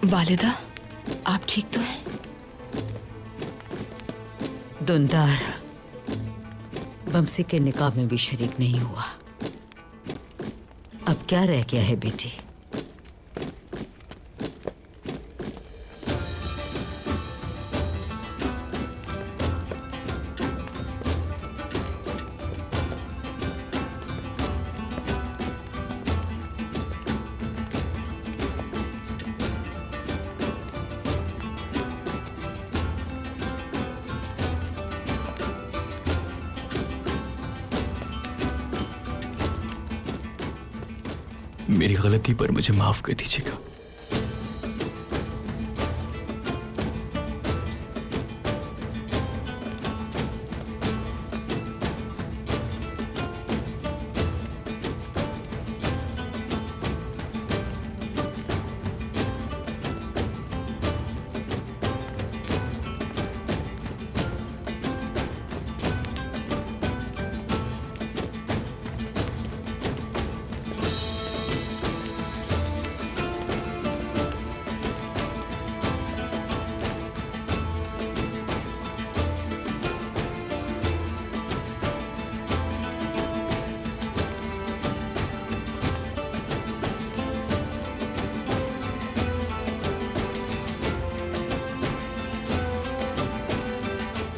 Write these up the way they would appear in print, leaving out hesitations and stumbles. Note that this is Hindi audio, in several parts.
वालिदा, आप ठीक तो हैं? दुंदार बमसी के निकाह में भी शरीक नहीं हुआ। अब क्या रह गया है बेटी? मेरी गलती पर मुझे माफ कर दीजिएगा।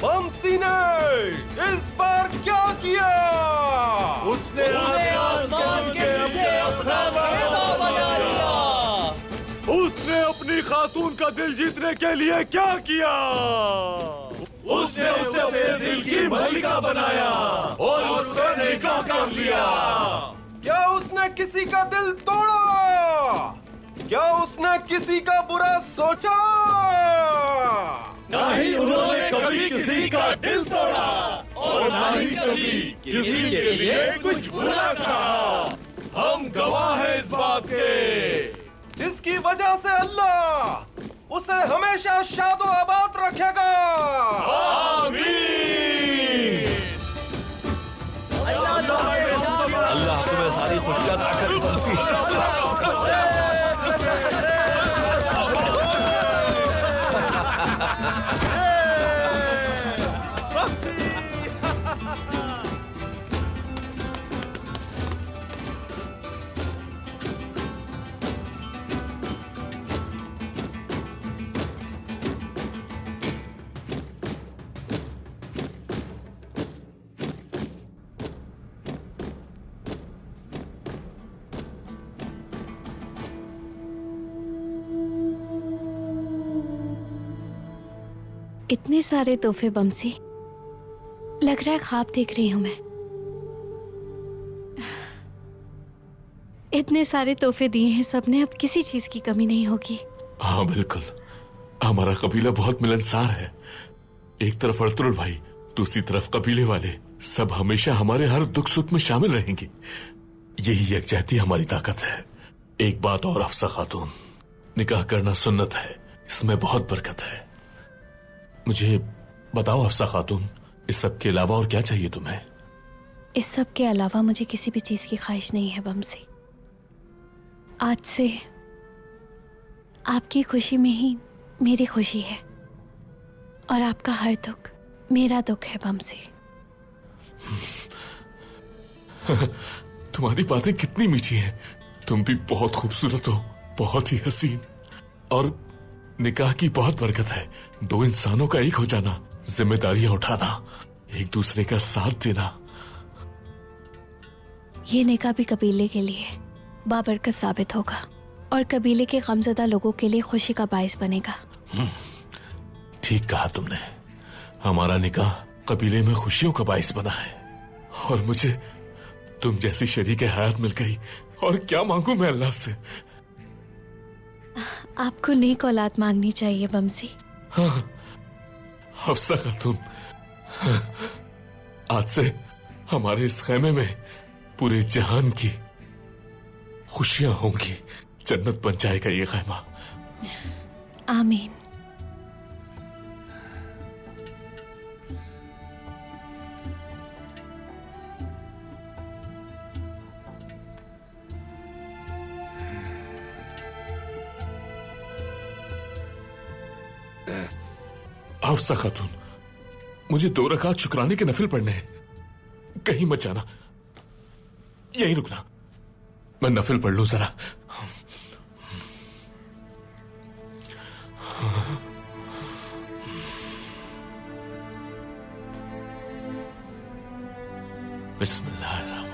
बमसी ने इस बार क्या किया? उसने आसमान के नीचे अपना बना लिया। उसने अपनी खातून का दिल जीतने के लिए क्या किया? उसने उसे अपने दिल की मलिका बनाया और उससे निकाह कर लिया। क्या उसने किसी का दिल तोड़ा? क्या उसने किसी का बुरा सोचा? नहीं, उन्होंने कभी किसी का दिल तोड़ा और ना ही कभी किसी के लिए कुछ बुरा कहा। हम गवाह हैं इस बात के, जिसकी वजह से अल्लाह उसे हमेशा शादो आबाद रखेगा। आमीन। अल्लाह तुम्हें सारी खुशियां अता करे बमसी। इतने सारे तोहफे बमसी, लग रहा है ख्वाब देख रही हूं मैं। इतने सारे तोहफे दिए हैं सबने, अब किसी चीज की कमी नहीं होगी। हाँ बिल्कुल, हमारा कबीला बहुत मिलनसार है। एक तरफ अर्तुल भाई, दूसरी तरफ कबीले वाले, सब हमेशा हमारे हर दुख सुख में शामिल रहेंगे। यही यकजहती हमारी ताकत है। एक बात और अफसा खातून, निकाह करना सुन्नत है, इसमें बहुत बरकत है। मुझे बताओ अफसा खातून, इस सब के अलावा और क्या चाहिए तुम्हें? इस सब के अलावा मुझे किसी भी चीज की ख्वाहिश नहीं है बमसी। आज से आपकी खुशी में ही मेरी खुशी है और आपका हर दुख मेरा दुख है बमसी। तुम्हारी बातें कितनी मीठी हैं। तुम भी बहुत खूबसूरत हो, बहुत ही हसीन। और निकाह की बहुत बरकत है। दो इंसानों का एक हो जाना, जिम्मेदारियां उठाना, एक दूसरे का साथ देना। ये निकाह भी कबीले के लिए बाबरकत साबित होगा और कबीले के गमज़दा लोगों के लिए खुशी का बायस बनेगा। ठीक कहा तुमने। हमारा निकाह कबीले में खुशियों का बायस बना है और मुझे तुम जैसी शरीक हयात मिल गई, और क्या मांगू मैं अल्लाह से। आपको नेक औलाद मांगनी चाहिए बमसी। हाँ हफ्सा खातून, आज से हमारे इस खैमे में पूरे जहान की खुशियां होंगी। जन्नत बन जाएगा ये खैमा। आमीन। हफ्सा खातून, मुझे 2 रकात शुक्राने के नफिल पढ़ने हैं, कहीं मत जाना, यहीं रुकना, मैं नफिल पढ़ लूं जरा। बिस्मिल्लाहिर्रहमानिर्रहीम।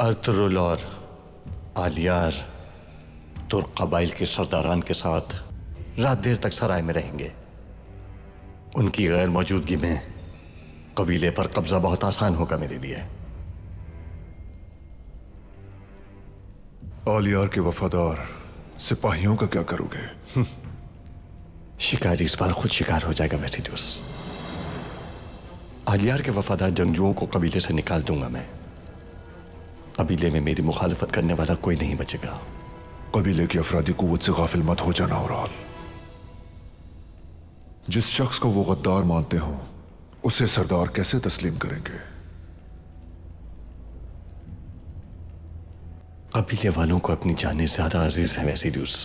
अर्तुरुल और आलियार तुर्क कबाइल के सरदारान के साथ रात देर तक सराय में रहेंगे। उनकी गैर मौजूदगी में कबीले पर कब्जा बहुत आसान होगा मेरे लिए। आलियार के वफादार सिपाहियों का क्या करोगे? शिकारी इस बार खुद शिकार हो जाएगा वैसिलियस। आलियार के वफादार जंगजुओं को कबीले से निकाल दूंगा मैं। कबीले में मेरी मुखालिफत करने वाला कोई नहीं बचेगा। कबीले की अफरादी कुव्वत से गाफिल मत हो जाना ओराल। जिस शख्स को वो गद्दार मानते हो उसे सरदार कैसे तस्लीम करेंगे? कबीले वालों को अपनी जानें ज्यादा अजीज है वैसिलियस।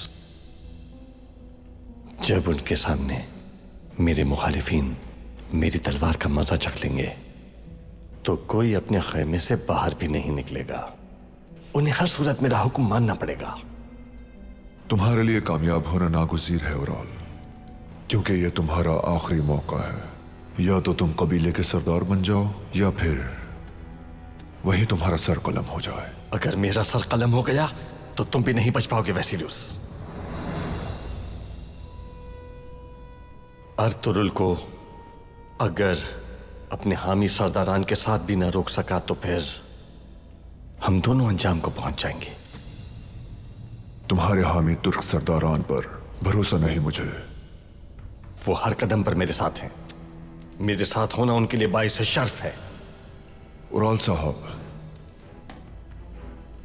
जब उनके सामने मेरे मुखालिफिन मेरी तलवार का मजा चख लेंगे तो कोई अपने खैमे से बाहर भी नहीं निकलेगा। उन्हें हर सूरत मेरा हुक्म मानना पड़ेगा। तुम्हारे लिए कामयाब होना नागुज़ीर है ओराल, क्योंकि यह तुम्हारा आखिरी मौका है। या तो तुम कबीले के सरदार बन जाओ या फिर वही तुम्हारा सर कलम हो जाए। अगर मेरा सर कलम हो गया तो तुम भी नहीं बच पाओगे वैसिलियस। अर्तुरुल को अगर अपने हामी सरदारान के साथ भी ना रोक सका तो फिर हम दोनों अंजाम को पहुंच जाएंगे। तुम्हारे हामी तुर्क सरदारान पर भरोसा नहीं मुझे। वो हर कदम पर मेरे साथ हैं। मेरे साथ होना उनके लिए बाइस शर्फ है। ओराल साहब,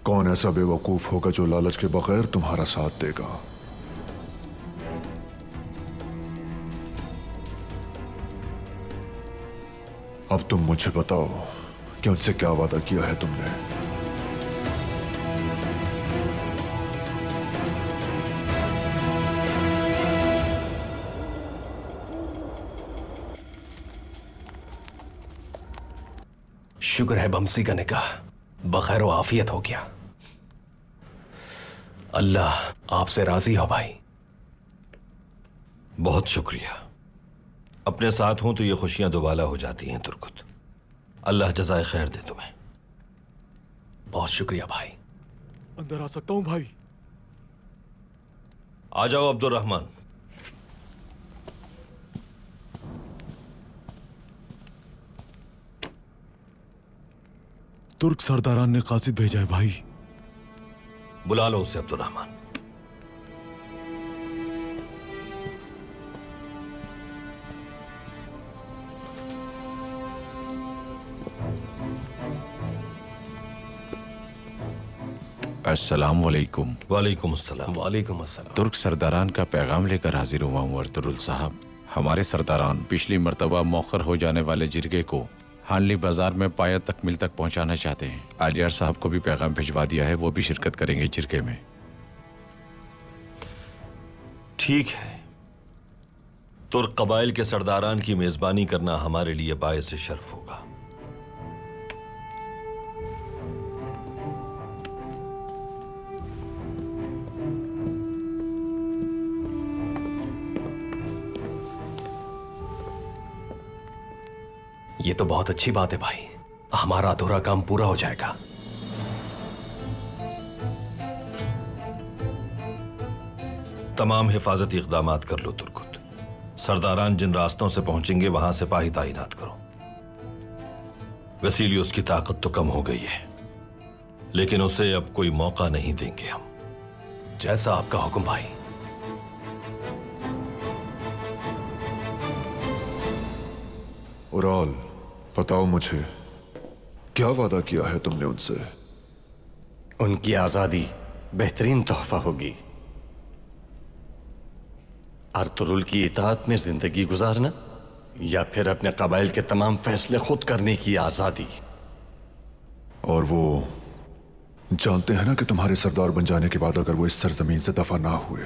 कौन ऐसा बेवकूफ होगा जो लालच के बगैर तुम्हारा साथ देगा? अब तुम मुझे बताओ कि उनसे क्या वादा किया है तुमने? शुक्र है बमसी का निकाह बखैर व आफियत हो गया। अल्लाह आपसे राजी हो भाई। बहुत शुक्रिया। अपने साथ हूं तो ये खुशियां दोबाला हो जाती हैं तुर्कुत। अल्लाह जज़ाए खैर दे तुम्हें। बहुत शुक्रिया भाई। अंदर आ सकता हूं भाई? आ जाओ अब्दुर्रहमान। तुर्क सरदारान ने कासिद भेजा है भाई। बुला लो उसे अब्दुर्रहमान। अस्सलाम वालेकुम। वालेकुम अस्सलाम। वालेकुम अस्सलाम। तुर्क सरदारान का पैगाम लेकर हाजिर हुआ हूँ अर्तुरुल साहब। हमारे सरदारान पिछली मर्तबा मौखर हो जाने वाले जिरगे को हानली बाजार में पाया तकमील तक पहुंचाना चाहते हैं। आलियार साहब को भी पैगाम भिजवा दिया है, वो भी शिरकत करेंगे जिरगे में। ठीक है। तुर्क कबाइल के सरदारान की मेजबानी करना हमारे लिए बायस शर्फ होगा। ये तो बहुत अच्छी बात है भाई। हमारा अधूरा काम पूरा हो जाएगा। तमाम हिफाजती इक़दामात कर लो तुर्कुत। सरदारान जिन रास्तों से पहुंचेंगे वहां सिपाही तैनात करो। वसीलियोस की ताकत तो कम हो गई है, लेकिन उसे अब कोई मौका नहीं देंगे हम। जैसा आपका हुक्म भाई। उराल, बताओ मुझे, क्या वादा किया है तुमने उनसे? उनकी आजादी बेहतरीन तोहफा होगी। अर्तुरुल की इताअत में जिंदगी गुजारना या फिर अपने कबाइल के तमाम फैसले खुद करने की आजादी। और वो जानते हैं ना कि तुम्हारे सरदार बन जाने के बाद अगर वो इस सरजमीन से दफा ना हुए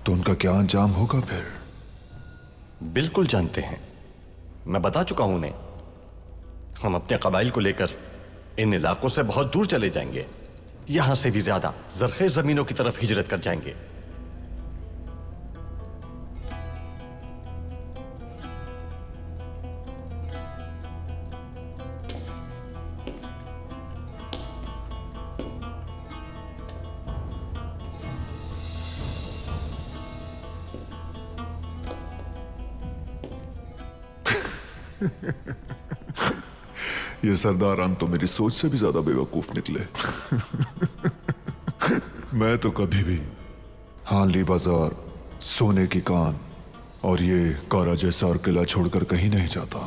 तो उनका क्या अंजाम होगा फिर? बिल्कुल जानते हैं, मैं बता चुका हूं उन्हें। हम अपने कबाइल को लेकर इन इलाकों से बहुत दूर चले जाएंगे, यहां से भी ज्यादा जरखेज जमीनों की तरफ हिजरत कर जाएंगे। ये सरदारान तो मेरी सोच से भी ज्यादा बेवकूफ निकले। मैं तो कभी भी हानली बाजार, सोने की कान और ये कारा जैसा और किला छोड़कर कहीं नहीं जाता।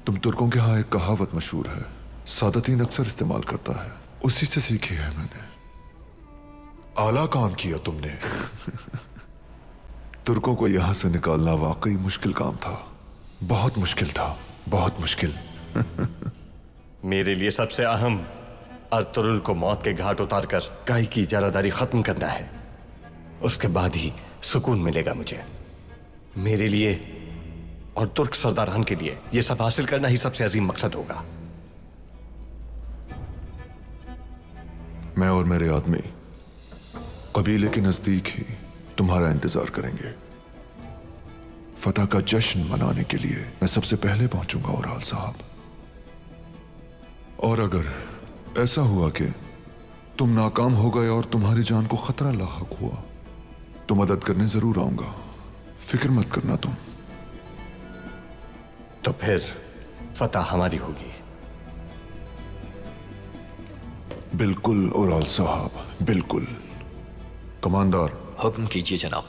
तुम तुर्कों के यहां एक कहावत मशहूर है, सादतीन अक्सर इस्तेमाल करता है, उसी से सीखी है मैंने। आला काम किया तुमने। तुर्कों को यहां से निकालना वाकई मुश्किल काम था, बहुत मुश्किल था, बहुत मुश्किल। मेरे लिए सबसे अहम अर्तुरुल को मौत के घाट उतारकर काई की इजारादारी खत्म करना है। उसके बाद ही सुकून मिलेगा मुझे। मेरे लिए और तुर्क सरदारान के लिए यह सब हासिल करना ही सबसे अजीम मकसद होगा। मैं और मेरे आदमी कबीले के नजदीक ही तुम्हारा इंतजार करेंगे। फतह का जश्न मनाने के लिए मैं सबसे पहले पहुंचूंगा उराल साहब। और अगर ऐसा हुआ कि तुम नाकाम हो गए और तुम्हारी जान को खतरा लाहक हुआ तो मदद करने जरूर आऊंगा, फिक्र मत करना तुम। तो फिर फतह हमारी होगी। बिल्कुल उराल साहब, बिल्कुल। कमांडर, हुक्म कीजिए जनाब।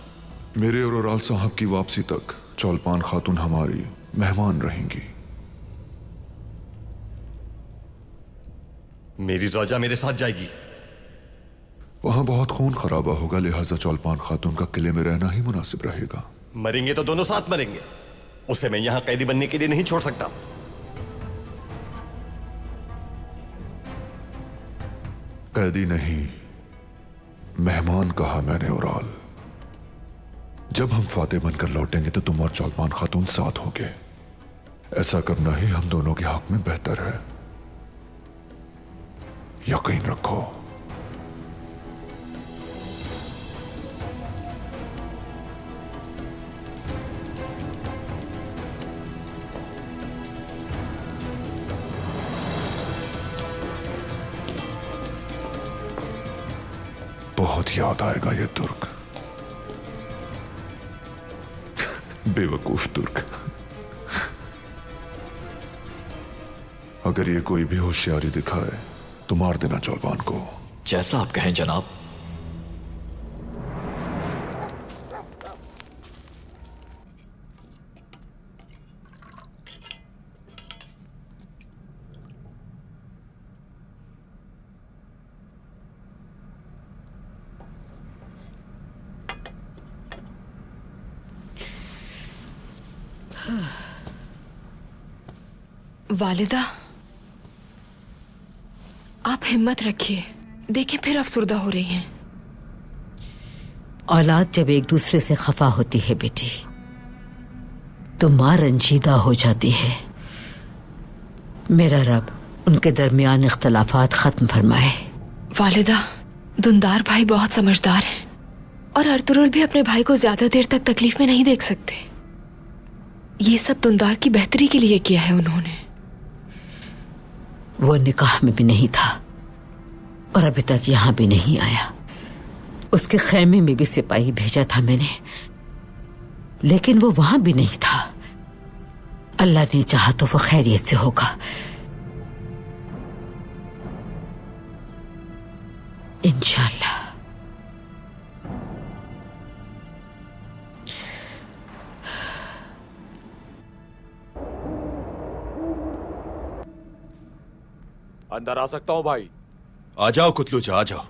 मेरे और उराल साहब की वापसी तक चौलपान खातून हमारी मेहमान रहेंगी। मेरी ज़ौजा मेरे साथ जाएगी। वहां बहुत खून खराबा होगा, लिहाजा चौलपान खातून का किले में रहना ही मुनासिब रहेगा। मरेंगे तो दोनों साथ मरेंगे, उसे मैं यहां कैदी बनने के लिए नहीं छोड़ सकता। कैदी नहीं, मेहमान कहा मैंने उराल। जब हम फातेह बनकर लौटेंगे तो तुम और चौलपान खातून साथ होगे। ऐसा करना ही हम दोनों के हक में बेहतर है, यकीन रखो। बहुत याद आएगा ये तुर्क, बेवकूफ तुर्क। अगर ये कोई भी होशियारी दिखाए तो मार देना चौलपान को। जैसा आप कहें जनाब। वालिदा, आप हिम्मत रखिए, देखें फिर अफसुर्दा हो रही हैं। औलाद जब एक दूसरे से खफा होती है बेटी तो मां रंजीदा हो जाती है। मेरा रब उनके दरमियान इख्तलाफात खत्म फरमाए। वालिदा, दुंदार भाई बहुत समझदार हैं और अर्तुरुल भी अपने भाई को ज्यादा देर तक तकलीफ में नहीं देख सकते। ये सब दुंदार की बेहतरी के लिए किया है उन्होंने। वो निकाह में भी नहीं था और अभी तक यहां भी नहीं आया। उसके खैमे में भी सिपाही भेजा था मैंने, लेकिन वो वहां भी नहीं था। अल्लाह ने चाहा तो वो खैरियत से होगा। इंशाअल्लाह। अंदर आ सकता हूं भाई? आ जाओ कुतलूजा, आ जाओ।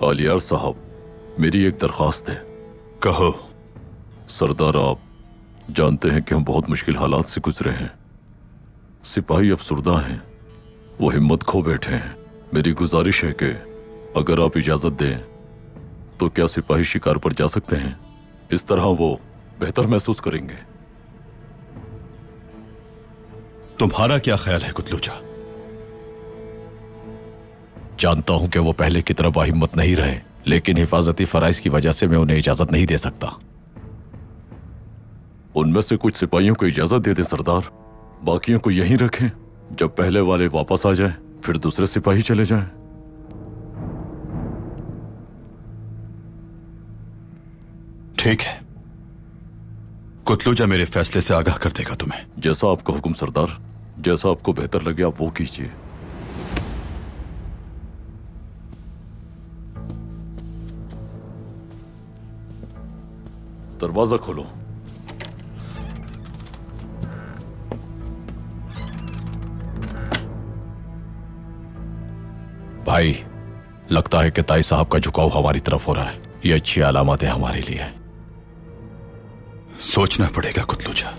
आलियार साहब, मेरी एक दरख्वास्त है। कहो। सरदार, आप जानते हैं कि हम बहुत मुश्किल हालात से गुजरे हैं। सिपाही अफसुर्दा हैं, वो हिम्मत खो बैठे हैं। मेरी गुजारिश है कि अगर आप इजाजत दें तो क्या सिपाही शिकार पर जा सकते हैं? इस तरह वो बेहतर महसूस करेंगे। तुम्हारा क्या ख्याल है कुतलूजा? जानता हूं कि वो पहले की तरह बाहिम्मत नहीं रहे, लेकिन हिफाजती फराइज की वजह से मैं उन्हें इजाजत नहीं दे सकता। उनमें से कुछ सिपाहियों को इजाजत दे दें सरदार, बाकियों को यहीं रखें। जब पहले वाले वापस आ जाएं, फिर दूसरे सिपाही चले जाएं। ठीक है, कुतलूजा मेरे फैसले से आगाह कर देगा तुम्हें। जैसा आपका हुक्म सरदार, जैसा आपको बेहतर लगे आप वो कीजिए। दरवाजा खोलो। भाई, लगता है कि ताई साहब का झुकाव हमारी तरफ हो रहा है। ये अच्छी अलामत है हमारे लिए। सोचना पड़ेगा कुतलूजा।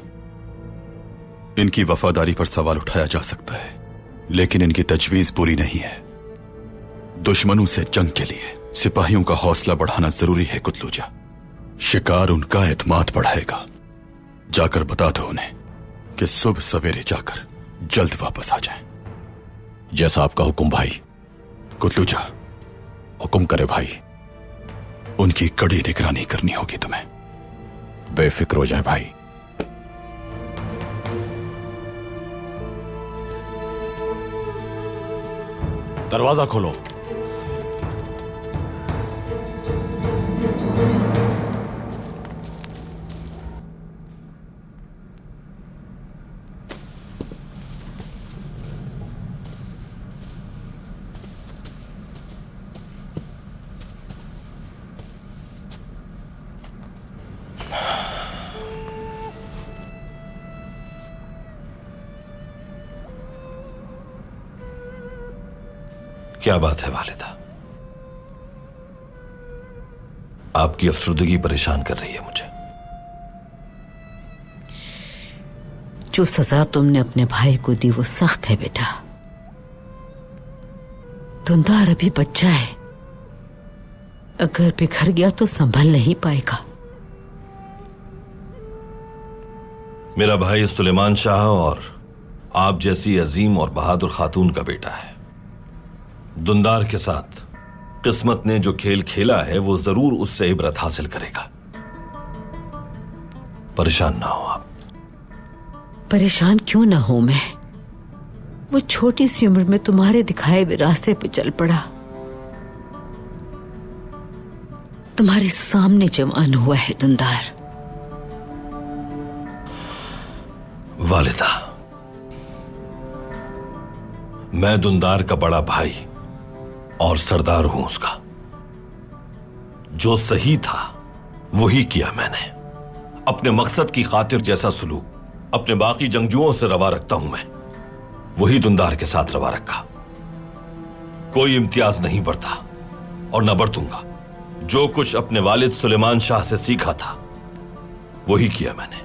इनकी वफादारी पर सवाल उठाया जा सकता है, लेकिन इनकी तजवीज बुरी नहीं है। दुश्मनों से जंग के लिए सिपाहियों का हौसला बढ़ाना जरूरी है कुतलूजा। शिकार उनका एतमाद बढ़ाएगा। जाकर बता दो उन्हें कि सुबह सवेरे जाकर जल्द वापस आ जाएं। जैसा आपका हुक्म भाई। कुतलूजा, हुक्म करे भाई। उनकी कड़ी निगरानी करनी होगी तुम्हें। बेफिक्र हो जाए भाई। दरवाजा खोलो। क्या बात है वालिदा? आपकी अफसरदगी परेशान कर रही है मुझे। जो सजा तुमने अपने भाई को दी वो सख्त है बेटा। दुंदार अभी बच्चा है, अगर बिखर गया तो संभल नहीं पाएगा। मेरा भाई सुलेमान शाह और आप जैसी अजीम और बहादुर खातून का बेटा है। दुंदार के साथ किस्मत ने जो खेल खेला है वो जरूर उससे इबरत हासिल करेगा। परेशान ना हो आप। परेशान क्यों ना हो मैं? वो छोटी सी उम्र में तुम्हारे दिखाए हुए रास्ते पे चल पड़ा, तुम्हारे सामने जवान हुआ है दुंदार। वालिदा, मैं दुंदार का बड़ा भाई और सरदार हूं उसका। जो सही था वही किया मैंने। अपने मकसद की खातिर जैसा सलूक अपने बाकी जंगजुओं से रवा रखता हूं मैं, वही दुंदार के साथ रवा रखा। कोई इम्तियाज नहीं बढ़ता और न बरतूंगा। जो कुछ अपने वालिद सुलेमान शाह से सीखा था वही किया मैंने।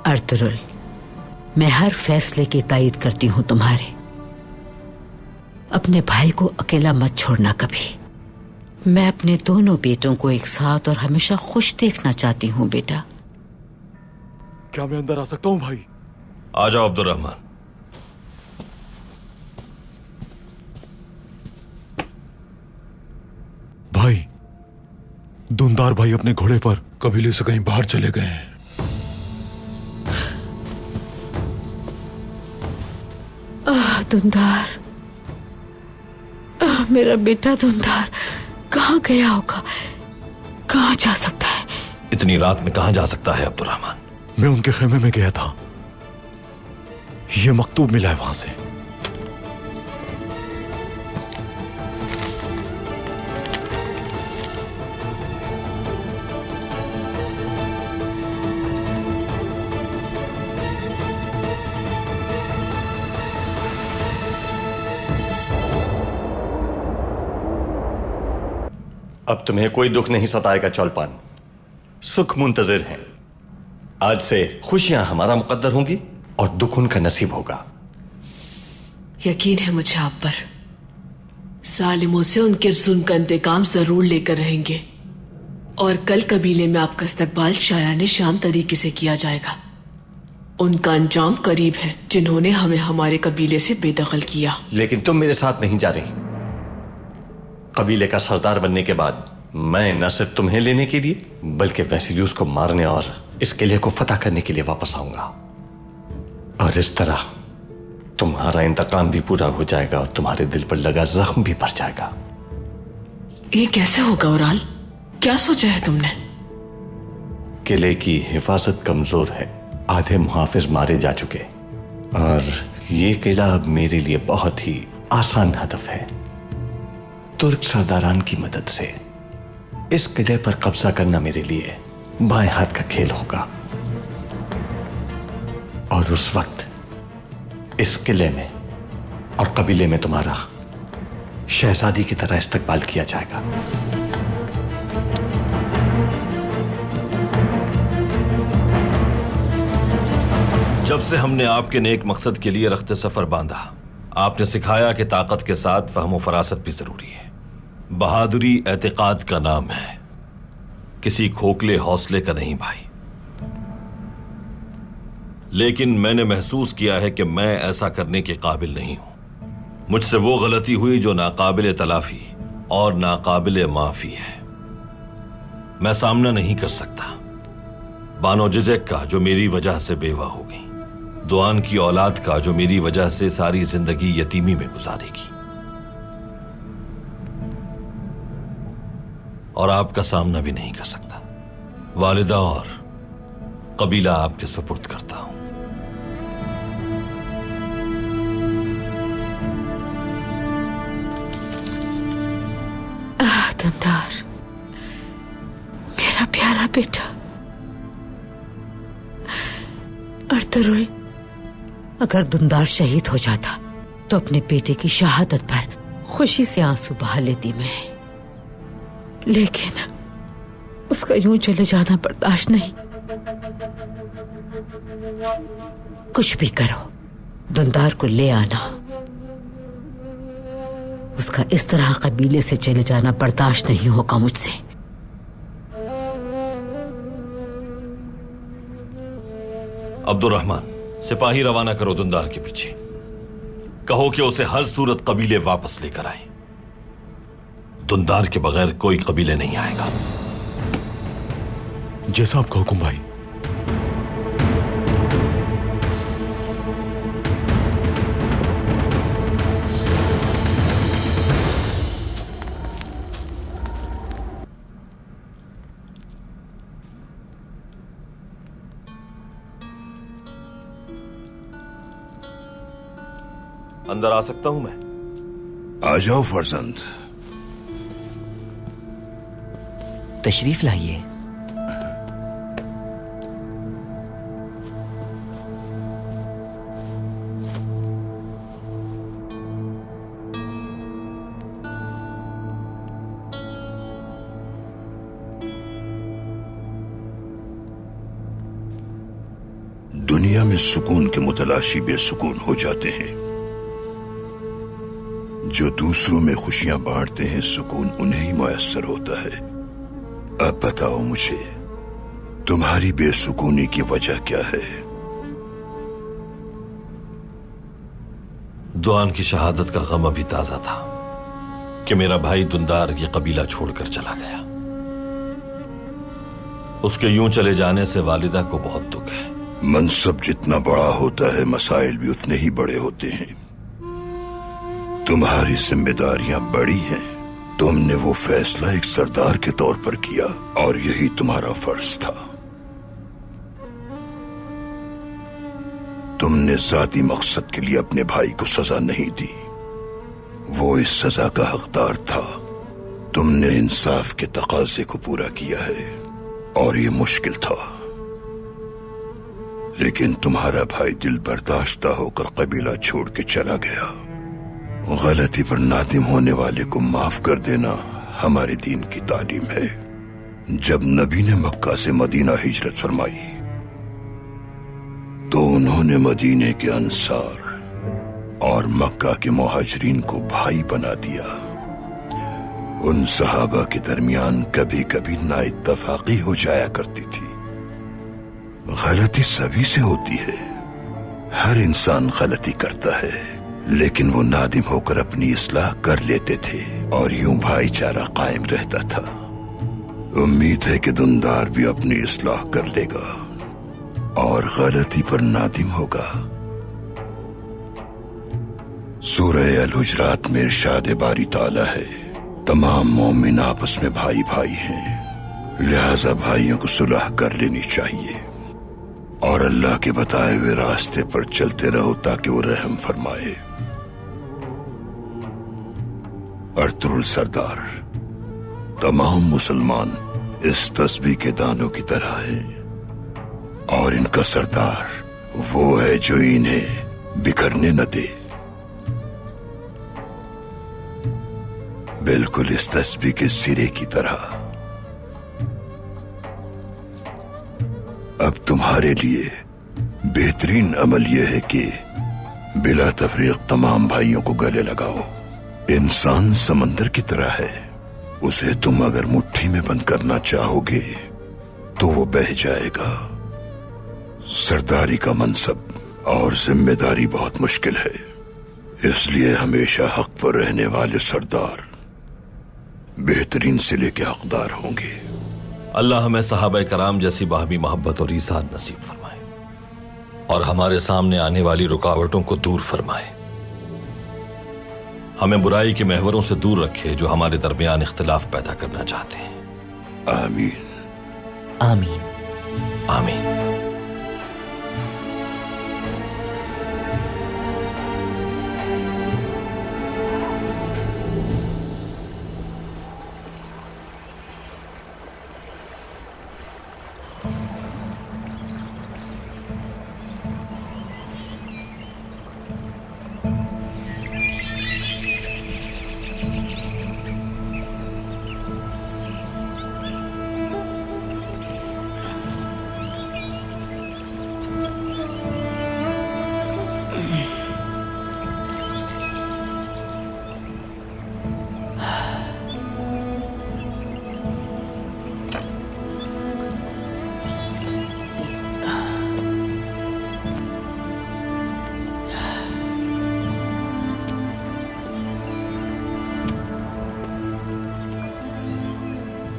अर्तुरुल, मैं हर फैसले की तायीद करती हूं तुम्हारे। अपने भाई को अकेला मत छोड़ना कभी। मैं अपने दोनों बेटों को एक साथ और हमेशा खुश देखना चाहती हूं बेटा। क्या मैं अंदर आ सकता हूं भाई? आ जाओ अब्दुर्रहमान। भाई, दुंदार भाई अपने घोड़े पर कबीले से कहीं बाहर चले गए हैं। दुंदार, मेरा बेटा दुंदार कहाँ गया होगा? कहाँ जा सकता है? इतनी रात में कहाँ जा सकता है अब्दुर्रहमान? मैं उनके खेमे में गया था, ये मकतूब मिला है वहां से। अब तुम्हें कोई दुख नहीं सताएगा चौलपान, सुख मुंतजिर हैं। आज से खुशियां हमारा मुकद्दर होंगी और दुख उनका नसीब होगा। यकीन है मुझे आप पर, सालिमों से उनके जुल्म का इंतकाम जरूर लेकर रहेंगे और कल कबीले में आपका इस्तकबाल शायाने शाम तरीके से किया जाएगा। उनका अंजाम करीब है जिन्होंने हमें हमारे कबीले से बेदखल किया। लेकिन तुम मेरे साथ नहीं जा रही। कबीले का सरदार बनने के बाद मैं न सिर्फ तुम्हें लेने के लिए बल्कि वैसिलियुस को मारने और इस किले को फतह करने के लिए वापस आऊंगा। और इस तरह तुम्हारा इंतकाम भी पूरा हो जाएगा और तुम्हारे दिल पर लगा जख्म भी भर जाएगा। ये कैसे होगा ओराल? क्या सोचा है तुमने? किले की हिफाजत कमजोर है, आधे मुहाफिज मारे जा चुके और ये किला अब मेरे लिए बहुत ही आसान हदफ है। तुर्क सरदारान की मदद से इस किले पर कब्जा करना मेरे लिए बाएं हाथ का खेल होगा और उस वक्त इस किले में और कबीले में तुम्हारा शहजादी की तरह इस्तकबाल किया जाएगा। जब से हमने आपके नेक मकसद के लिए रख्ते सफर बांधा, आपने सिखाया कि ताकत के साथ फहम व फरासत भी जरूरी है। बहादुरी एतिकाद का नाम है, किसी खोखले हौसले का नहीं भाई। लेकिन मैंने महसूस किया है कि मैं ऐसा करने के काबिल नहीं हूं। मुझसे वो गलती हुई जो नाकाबिल तलाफी और नाकाबिल माफी है। मैं सामना नहीं कर सकता बानो जिजेक का जो मेरी वजह से बेवा हो गई, दुआन की औलाद का जो मेरी वजह से सारी जिंदगी यतीमी में गुजारेगी, और आपका सामना भी नहीं कर सकता। वालिदा और कबीला आपके सुपुर्द करता हूं। दुंदार, मेरा प्यारा बेटा। अर्तुरुल, अगर दुंदार शहीद हो जाता तो अपने बेटे की शहादत पर खुशी से आंसू बहा लेती मैं, लेकिन उसका यूं चले जाना बर्दाश्त नहीं। कुछ भी करो, दुंदार को ले आना। उसका इस तरह कबीले से चले जाना बर्दाश्त नहीं होगा मुझसे। अब्दुर्रहमान, सिपाही रवाना करो दुंदार के पीछे। कहो कि उसे हर सूरत कबीले वापस लेकर आए। दुंदार के बगैर कोई कबीले नहीं आएगा। जैसा आपका हुक्म भाई। अंदर आ सकता हूं मैं? आ जाओ फरजंद। तशरीफ लाइए। दुनिया में सुकून के मुतलाशी बेसुकून हो जाते हैं। जो दूसरों में खुशियां बांटते हैं, सुकून उन्हें ही मुयस्सर होता है। अब बताओ मुझे, तुम्हारी बेसुकूनी की वजह क्या है? दुआन की शहादत का गम अभी ताजा था कि मेरा भाई दुंदार ये कबीला छोड़कर चला गया। उसके यूं चले जाने से वालिदा को बहुत दुख है। मनसब जितना बड़ा होता है, मसाइल भी उतने ही बड़े होते हैं। तुम्हारी जिम्मेदारियां बड़ी हैं। तुमने वो फैसला एक सरदार के तौर पर किया और यही तुम्हारा फर्ज था। तुमने जाती मकसद के लिए अपने भाई को सजा नहीं दी, वो इस सजा का हकदार था। तुमने इंसाफ के तकाजे को पूरा किया है और ये मुश्किल था, लेकिन तुम्हारा भाई दिल बर्दाश्त होकर कबीला छोड़ के चला गया। गलती पर नादिम होने वाले को माफ कर देना हमारे दीन की तालीम है। जब नबी ने मक्का से मदीना हिजरत फरमाई तो उन्होंने मदीने के अंसार और मक्का के मुहाजिरीन को भाई बना दिया। उन सहाबा के दरमियान कभी कभी नाइत्तफाकी हो जाया करती थी। गलती सभी से होती है, हर इंसान गलती करता है, लेकिन वो नादिम होकर अपनी इस्लाह कर लेते थे और यूं भाईचारा कायम रहता था। उम्मीद है कि दुंदार भी अपनी इस्लाह कर लेगा और गलती पर नादिम होगा। सूरह अल-हुजरात में इरशाद बारी ताला है, तमाम मोमिन आपस में भाई भाई हैं, लिहाजा भाइयों को सुलह कर लेनी चाहिए और अल्लाह के बताए हुए रास्ते पर चलते रहो ताकि वो रहम फरमाए। अर्तुरुल सरदार, तमाम मुसलमान इस तस्बीह के दानों की तरह हैं और इनका सरदार वो है जो इन्हें बिखरने न दे। बिल्कुल इस तस्बीह के सिरे की तरह। अब तुम्हारे लिए बेहतरीन अमल यह है कि बिला तफरीक तमाम भाइयों को गले लगाओ। इंसान समंदर की तरह है, उसे तुम अगर मुट्ठी में बंद करना चाहोगे तो वो बह जाएगा। सरदारी का मनसब और जिम्मेदारी बहुत मुश्किल है, इसलिए हमेशा हक पर रहने वाले सरदार बेहतरीन सिले के हकदार होंगे। अल्लाह हमें सहाबा कराम जैसी बाहमी मोहब्बत और ईसाद नसीब फरमाए और हमारे सामने आने वाली रुकावटों को दूर फरमाए। हमें बुराई के महवरों से दूर रखे जो हमारे दरमियान इख्तिलाफ पैदा करना चाहते हैं। आमीन आमीन आमीन।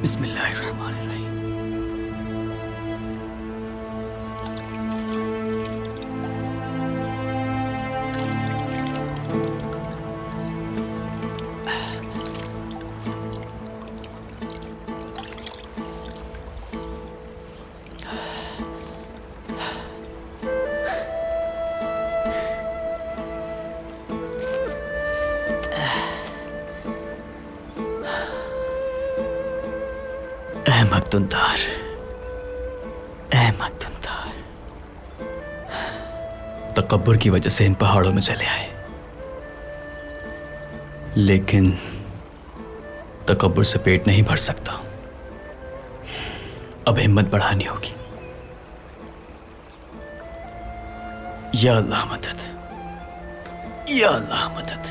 बिस्मिल्लाहिर्रहमानिर्रहीम। अहमद दुंदार, अहमद दुंदार, तकब्बुर की वजह से इन पहाड़ों में चले आए, लेकिन तकब्बुर से पेट नहीं भर सकता। अब हिम्मत बढ़ानी होगी। या अल्लाह मदद, या अल्लाह मदद।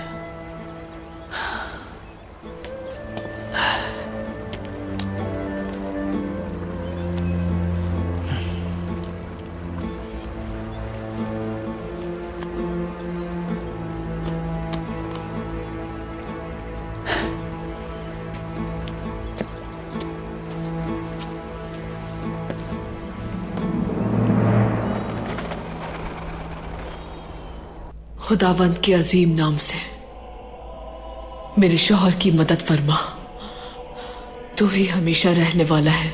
खुदावंद के अजीम नाम से मेरे शौहर की मदद फरमा। तू ही हमेशा रहने वाला है।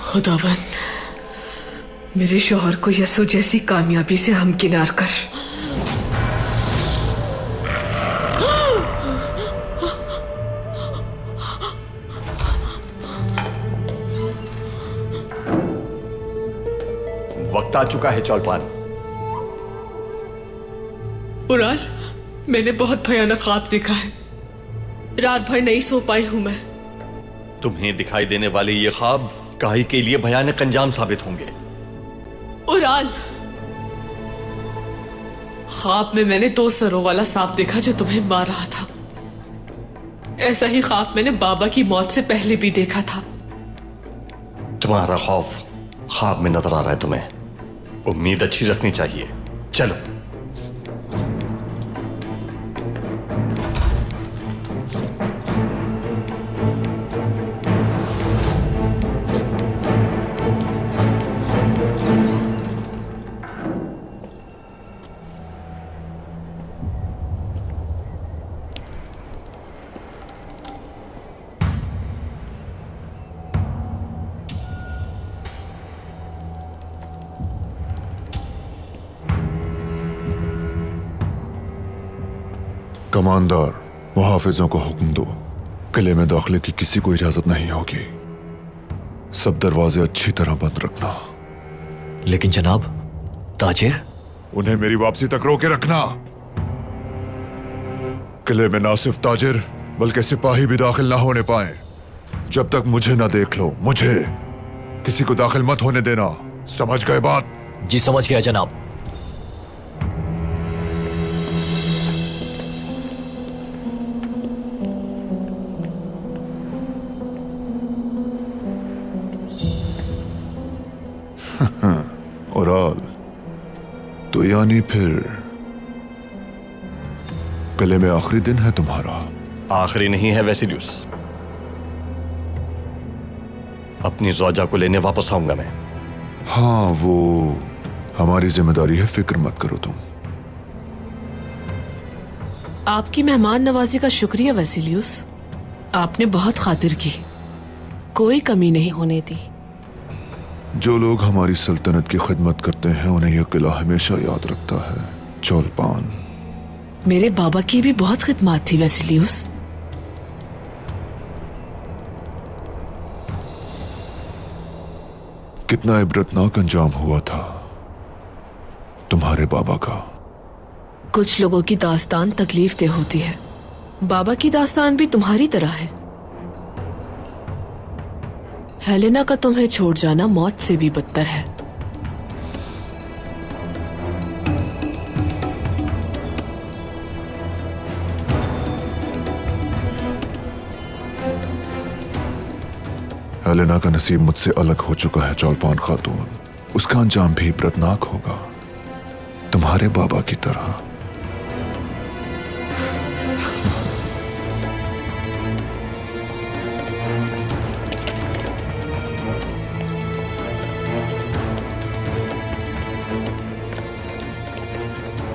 खुदावंद, मेरे शौहर को यसु जैसी कामयाबी से हमकिनार कर। वक्त आ चुका है चौलपान। उराल, मैंने बहुत भयानक ख्वाब देखा है। रात भर नहीं सो पाई हूं मैं। तुम्हें दिखाई देने वाले ये ख्वाब काई के लिए भयानक अंजाम साबित होंगे। उराल, ख्वाब में मैंने 2 सरों वाला सांप देखा जो तुम्हें मार रहा था। ऐसा ही ख्वाब मैंने बाबा की मौत से पहले भी देखा था। तुम्हारा खौफ ख्वाब में नजर आ रहा है तुम्हें। उम्मीद अच्छी रखनी चाहिए। चलो। कमांडर, मुहाफिजों को हुक्म दो, किले में दाखिले की किसी को इजाजत नहीं होगी। सब दरवाजे अच्छी तरह बंद रखना। लेकिन जनाब, ताजिर? उन्हें मेरी वापसी तक रोके रखना। किले में ना सिर्फ ताजिर बल्कि सिपाही भी दाखिल ना होने पाए जब तक मुझे ना देख लो। मुझे किसी को दाखिल मत होने देना। समझ गए बात? जी समझ गया जनाब। ओराल, तो यानी फिर किले में आखिरी दिन है तुम्हारा? आखिरी नहीं है वेसिलियस। अपनी ज़ौजा को लेने वापस आऊंगा मैं। हाँ, वो हमारी जिम्मेदारी है, फिक्र मत करो तुम। आपकी मेहमान नवाजी का शुक्रिया वेसिलियस। आपने बहुत खातिर की, कोई कमी नहीं होने दी। जो लोग हमारी सल्तनत की खिदमत करते हैं उन्हें यह किला हमेशा याद रखता है। चौलपान, मेरे बाबा की भी बहुत खिदमत थी वेसिलियस। कितना इबरतनाक अंजाम हुआ था तुम्हारे बाबा का। कुछ लोगों की दास्तान तकलीफ दे होती है। बाबा की दास्तान भी तुम्हारी तरह है। हेलेना का तुम्हें छोड़ जाना मौत से भी बदतर है। हेलेना का नसीब मुझसे अलग हो चुका है चौलपान खातून। उसका अंजाम भी इबरतनाक होगा, तुम्हारे बाबा की तरह।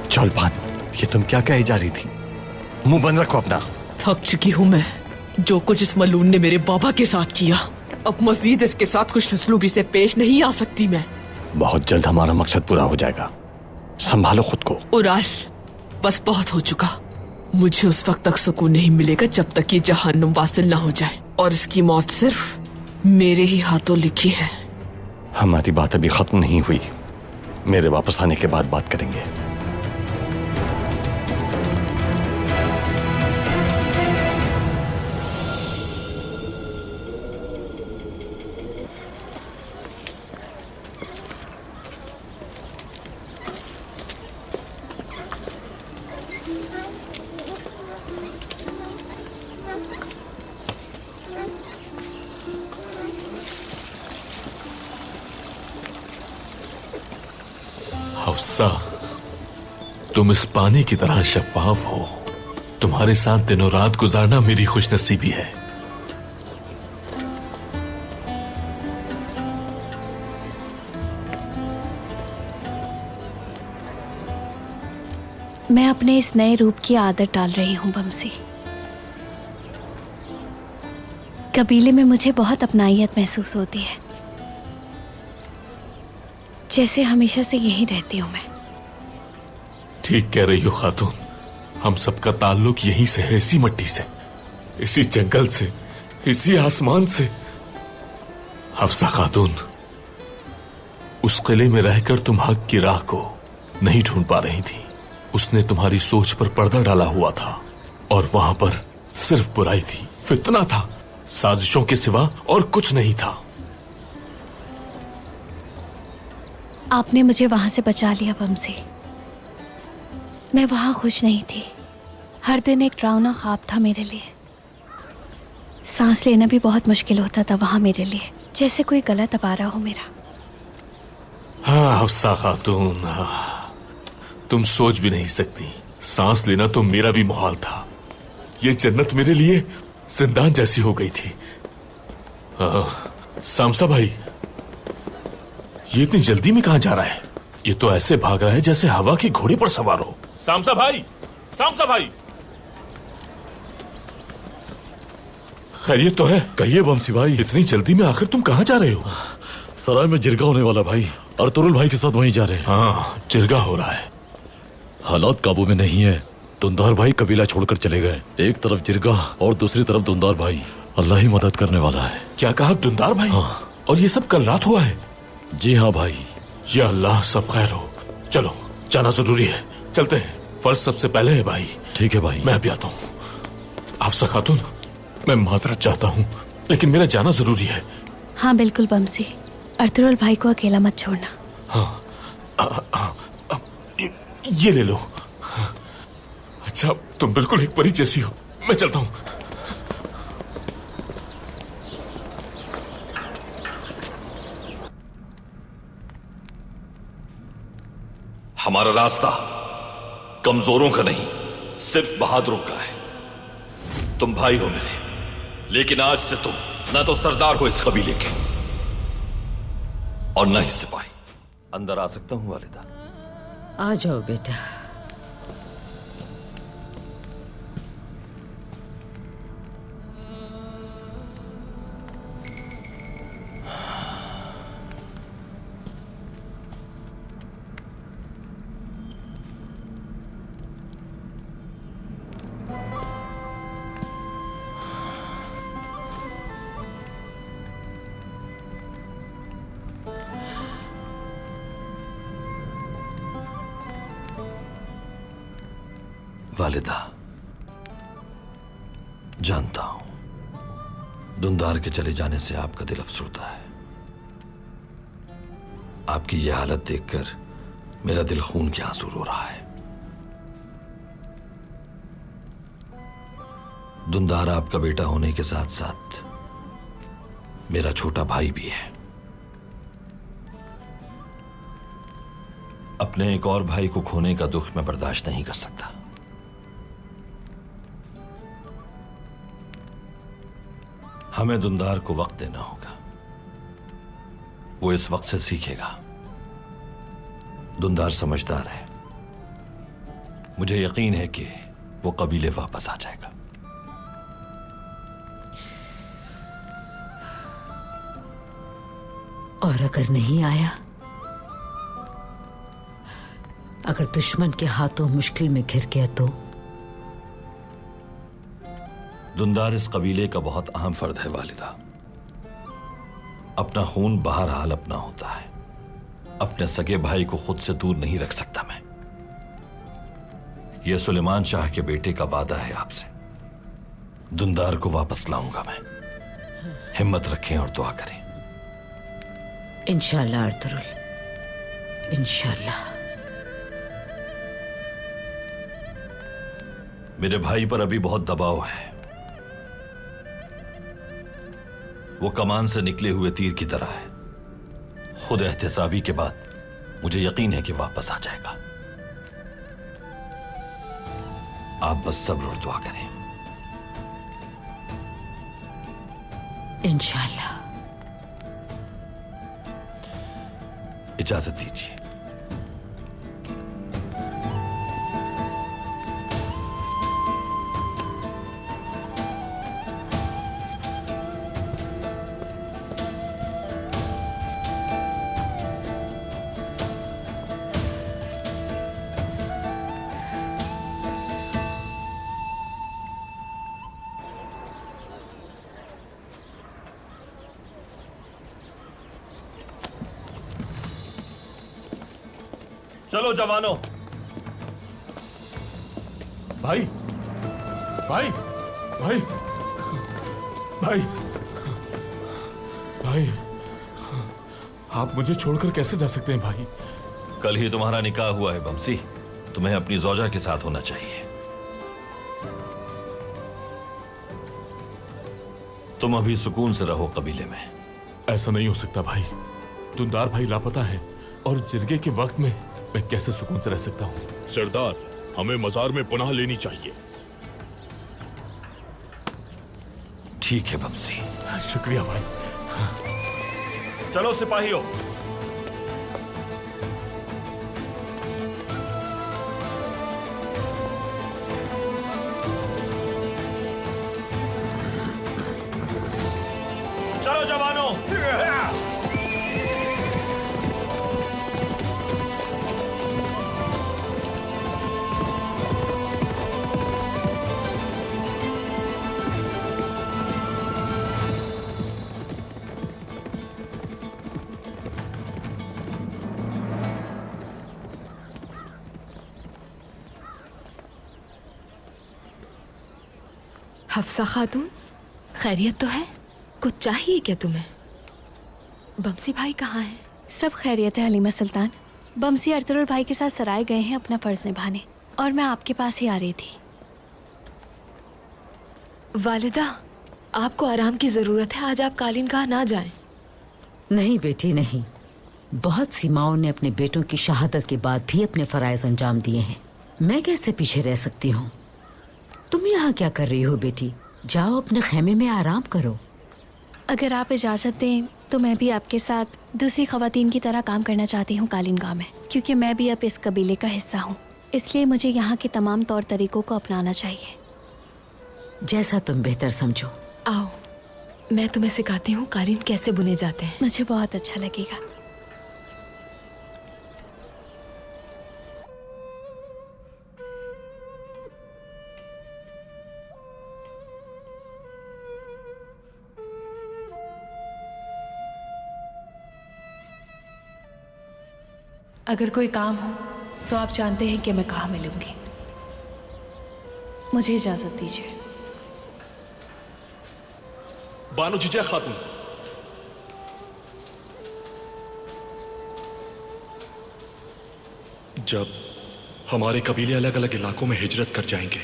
चौलपान, ये तुम क्या कही जा रही थी? मुंह बंद रखो अपना। थक चुकी हूं मैं। जो कुछ इस मलून ने मेरे बाबा के साथ किया, अब मजीद इसके साथ खुशउस्लूबी से पेश नहीं आ सकती मैं। बहुत जल्द हमारा मकसद पूरा हो जाएगा। संभालो खुद को। उराल, बस बहुत हो चुका। मुझे उस वक्त तक सुकून नहीं मिलेगा जब तक ये जहन्नुम वासिल ना हो जाए, और इसकी मौत सिर्फ मेरे ही हाथों लिखी है। हमारी बात अभी खत्म नहीं हुई। मेरे वापस आने के बाद बात करेंगे। हफ्सा, तुम इस पानी की तरह शफाफ हो। तुम्हारे साथ दिनों रात गुजारना मेरी खुशनसीबी है। मैं अपने इस नए रूप की आदत डाल रही हूँ बमसी। कबीले में मुझे बहुत अपनाइयत महसूस होती है, जैसे हमेशा से यहीं रहती हूँ मैं। ठीक कह रही हो खातून, हम सबका ताल्लुक यहीं से है, इसी मिट्टी से, इसी जंगल से, इसी आसमान से। हफ्सा खातून, उस किले में रहकर तुम हक की राह को नहीं ढूंढ पा रही थी। उसने तुम्हारी सोच पर पर्दा डाला हुआ था और वहां पर सिर्फ बुराई थी, फितना था, साजिशों के सिवा और कुछ नहीं था। आपने मुझे वहां से बचा लिया बमसी। मैं वहां खुश नहीं थी। हर दिन एक डरावना ख्वाब था मेरे लिए। सांस लेना भी बहुत मुश्किल होता था वहां मेरे लिए, जैसे कोई गला दबा रहा हो मेरा। हाँ हफ्सा खातून, हाँ, तुम सोच भी नहीं सकती, सांस लेना तो मेरा भी मुहाल था। ये जन्नत मेरे लिए जिंदान जैसी हो गई थी। सामसा भाई, ये इतनी जल्दी में कहां जा रहा है? ये तो ऐसे भाग रहा है जैसे हवा के घोड़े पर सवार हो। सामसा भाई, सामसा भाई, खैरियत तो है? कहिए बमसी भाई। इतनी जल्दी में आखिर तुम कहां जा रहे हो? सराय में जिरगा होने वाला भाई, अर्तुरुल भाई के साथ वहीं जा रहे हैं। हाँ, जिरगा हो रहा है। हालात काबू में नहीं है। दुंदार भाई कबीला छोड़कर चले गए। एक तरफ जिरगा और दूसरी तरफ दुंदार भाई। अल्लाह ही मदद करने वाला है। क्या कहा, दुंदार भाई? हाँ। और ये सब कल रात हुआ है? जी हाँ भाई। या अल्लाह, सब खैर हो। चलो, जाना जरूरी है, चलते हैं। फर्ज सबसे पहले है भाई। ठीक है भाई। मैं भी आता हूँ। हफ्सा खातून, मैं माजरत चाहता हूँ, लेकिन मेरा जाना जरूरी है। हाँ बिल्कुल बमसी, अर्तुरुल भाई को अकेला मत छोड़ना। हाँ, ये ले लो। अच्छा, तुम बिल्कुल एक परी जैसी हो। मैं चलता हूँ। हमारा रास्ता कमजोरों का नहीं, सिर्फ बहादुरों का है। तुम भाई हो मेरे, लेकिन आज से तुम ना तो सरदार हो इस कबीले के और ना ही सिपाही। अंदर आ सकता हूं वालिदा? आ जाओ बेटा। वालिदा, जानता हूं दुंदार के चले जाने से आपका दिल अफसुर्दा है। आपकी यह हालत देखकर मेरा दिल खून के आंसू रो रहा है। दुंदार आपका बेटा होने के साथ साथ मेरा छोटा भाई भी है। अपने एक और भाई को खोने का दुख मैं बर्दाश्त नहीं कर सकता। हमें दुंदार को वक्त देना होगा। वो इस वक्त से सीखेगा। दुंदार समझदार है। मुझे यकीन है कि वो कबीले वापस आ जाएगा। और अगर नहीं आया, अगर दुश्मन के हाथों मुश्किल में घिर गया तो? दुंदार इस कबीले का बहुत अहम फर्द है वालिदा। अपना खून बहरहाल अपना होता है। अपने सगे भाई को खुद से दूर नहीं रख सकता मैं। यह सुलेमान शाह के बेटे का वादा है आपसे। दुंदार को वापस लाऊंगा मैं। हिम्मत रखें और दुआ करें। इंशाल्लाह अर्तुरुल, इंशाल्लाह। मेरे भाई पर अभी बहुत दबाव है। वो कमान से निकले हुए तीर की तरह है। खुद एहतिसाबी के बाद मुझे यकीन है कि वापस आ जाएगा। आप बस सब्र और दुआ करें। इंशाल्लाह। इजाजत दीजिए। चलो जवानों। भाई भाई भाई भाई भाई, आप मुझे छोड़कर कैसे जा सकते हैं भाई? कल ही तुम्हारा निकाह हुआ है बमसी, तुम्हें अपनी ज़ौजा के साथ होना चाहिए। तुम अभी सुकून से रहो कबीले में। ऐसा नहीं हो सकता भाई, दुंदार भाई लापता है और जिरगे के वक्त में मैं कैसे सुकून से रह सकता हूँ? सरदार, हमें मजार में पनाह लेनी चाहिए। ठीक है बमसी। शुक्रिया भाई। चलो सिपाहियों। चलो जवानों। हफ्सा खातून, खैरियत तो है? कुछ चाहिए क्या तुम्हें? बमसी भाई कहाँ हैं? सब खैरियत है हलीमा सुल्तान। बमसी अर्तुरुल भाई के साथ सराय गए हैं अपना फर्ज निभाने, और मैं आपके पास ही आ रही थी। वालिदा, आपको आराम की जरूरत है, आज आप कालीनगाह ना जाएं। नहीं बेटी नहीं, बहुत सी माओं ने अपने बेटों की शहादत के बाद भी अपने फराइज अंजाम दिए हैं। मैं कैसे पीछे रह सकती हूँ? तुम यहाँ क्या कर रही हो बेटी? जाओ अपने खेमे में आराम करो। अगर आप इजाज़त दें तो मैं भी आपके साथ दूसरी खवातीन की तरह काम करना चाहती हूँ कालीनगाह में, क्योंकि मैं भी अब इस कबीले का हिस्सा हूँ। इसलिए मुझे यहाँ के तमाम तौर तरीकों को अपनाना चाहिए। जैसा तुम बेहतर समझो। आओ, मैं तुम्हें सिखाती हूँ कालीन कैसे बुने जाते हैं। मुझे बहुत अच्छा लगेगा। अगर कोई काम हो तो आप जानते हैं कि मैं कहाँ मिलूंगी। मुझे इजाजत दीजिए। बानो जीजा खातून, जब हमारे कबीले अलग अलग इलाकों में हिजरत कर जाएंगे,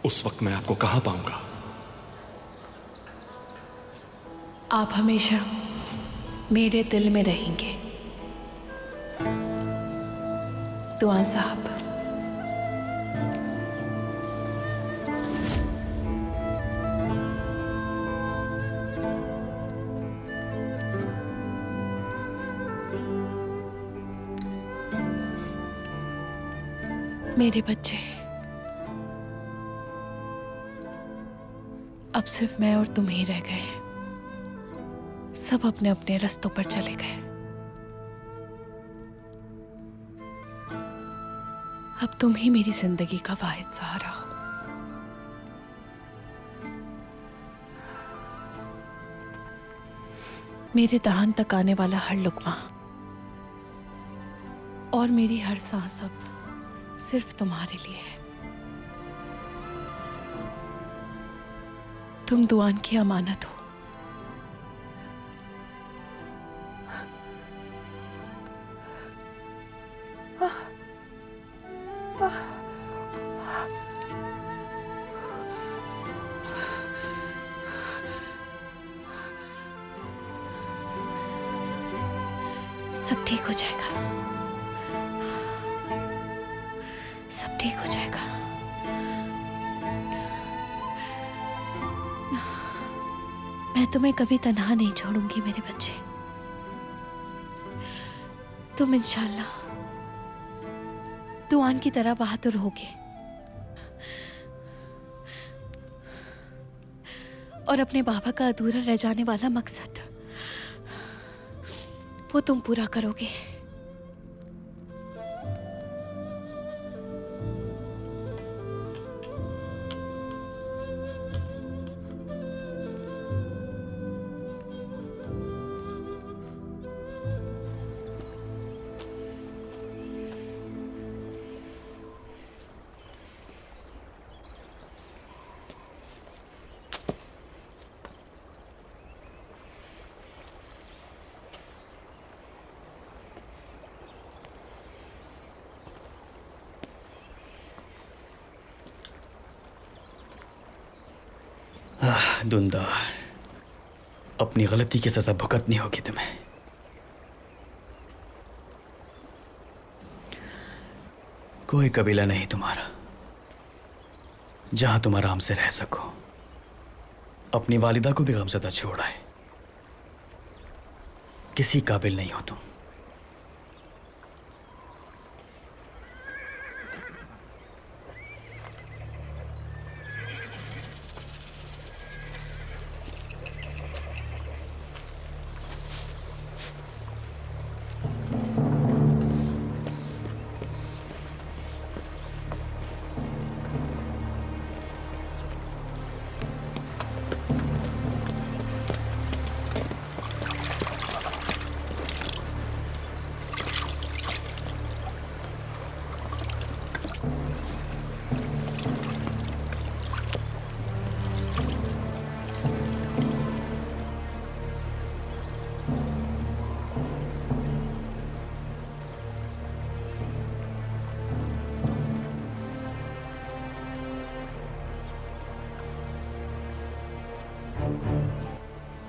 उस वक्त मैं आपको कहां पाऊंगा? आप हमेशा मेरे दिल में रहेंगे दुआन साहब। मेरे बच्चे, अब सिर्फ मैं और तुम ही रह गए हैं। सब अपने अपने रास्तों पर चले गए। अब तुम ही मेरी जिंदगी का वाहिद सहारा हो। मेरे दहन तक आने वाला हर लुक्मा और मेरी हर सांस अब सिर्फ तुम्हारे लिए है। तुम दुआन की अमानत हो। सब ठीक हो जाएगा, सब ठीक हो जाएगा। मैं तुम्हें कभी तन्हा नहीं छोड़ूंगी मेरे बच्चे। तुम इंशाल्लाह दुआन की तरह बहादुर होगे और अपने बाबा का अधूरा रह जाने वाला मकसद वो तुम पूरा करोगे। दुंदार, अपनी गलती की सजा भुगतनी होगी तुम्हें। कोई कबीला नहीं तुम्हारा जहां तुम आराम से रह सको। अपनी वालिदा को भी गमज़दा छोड़ा है। किसी काबिल नहीं हो तुम।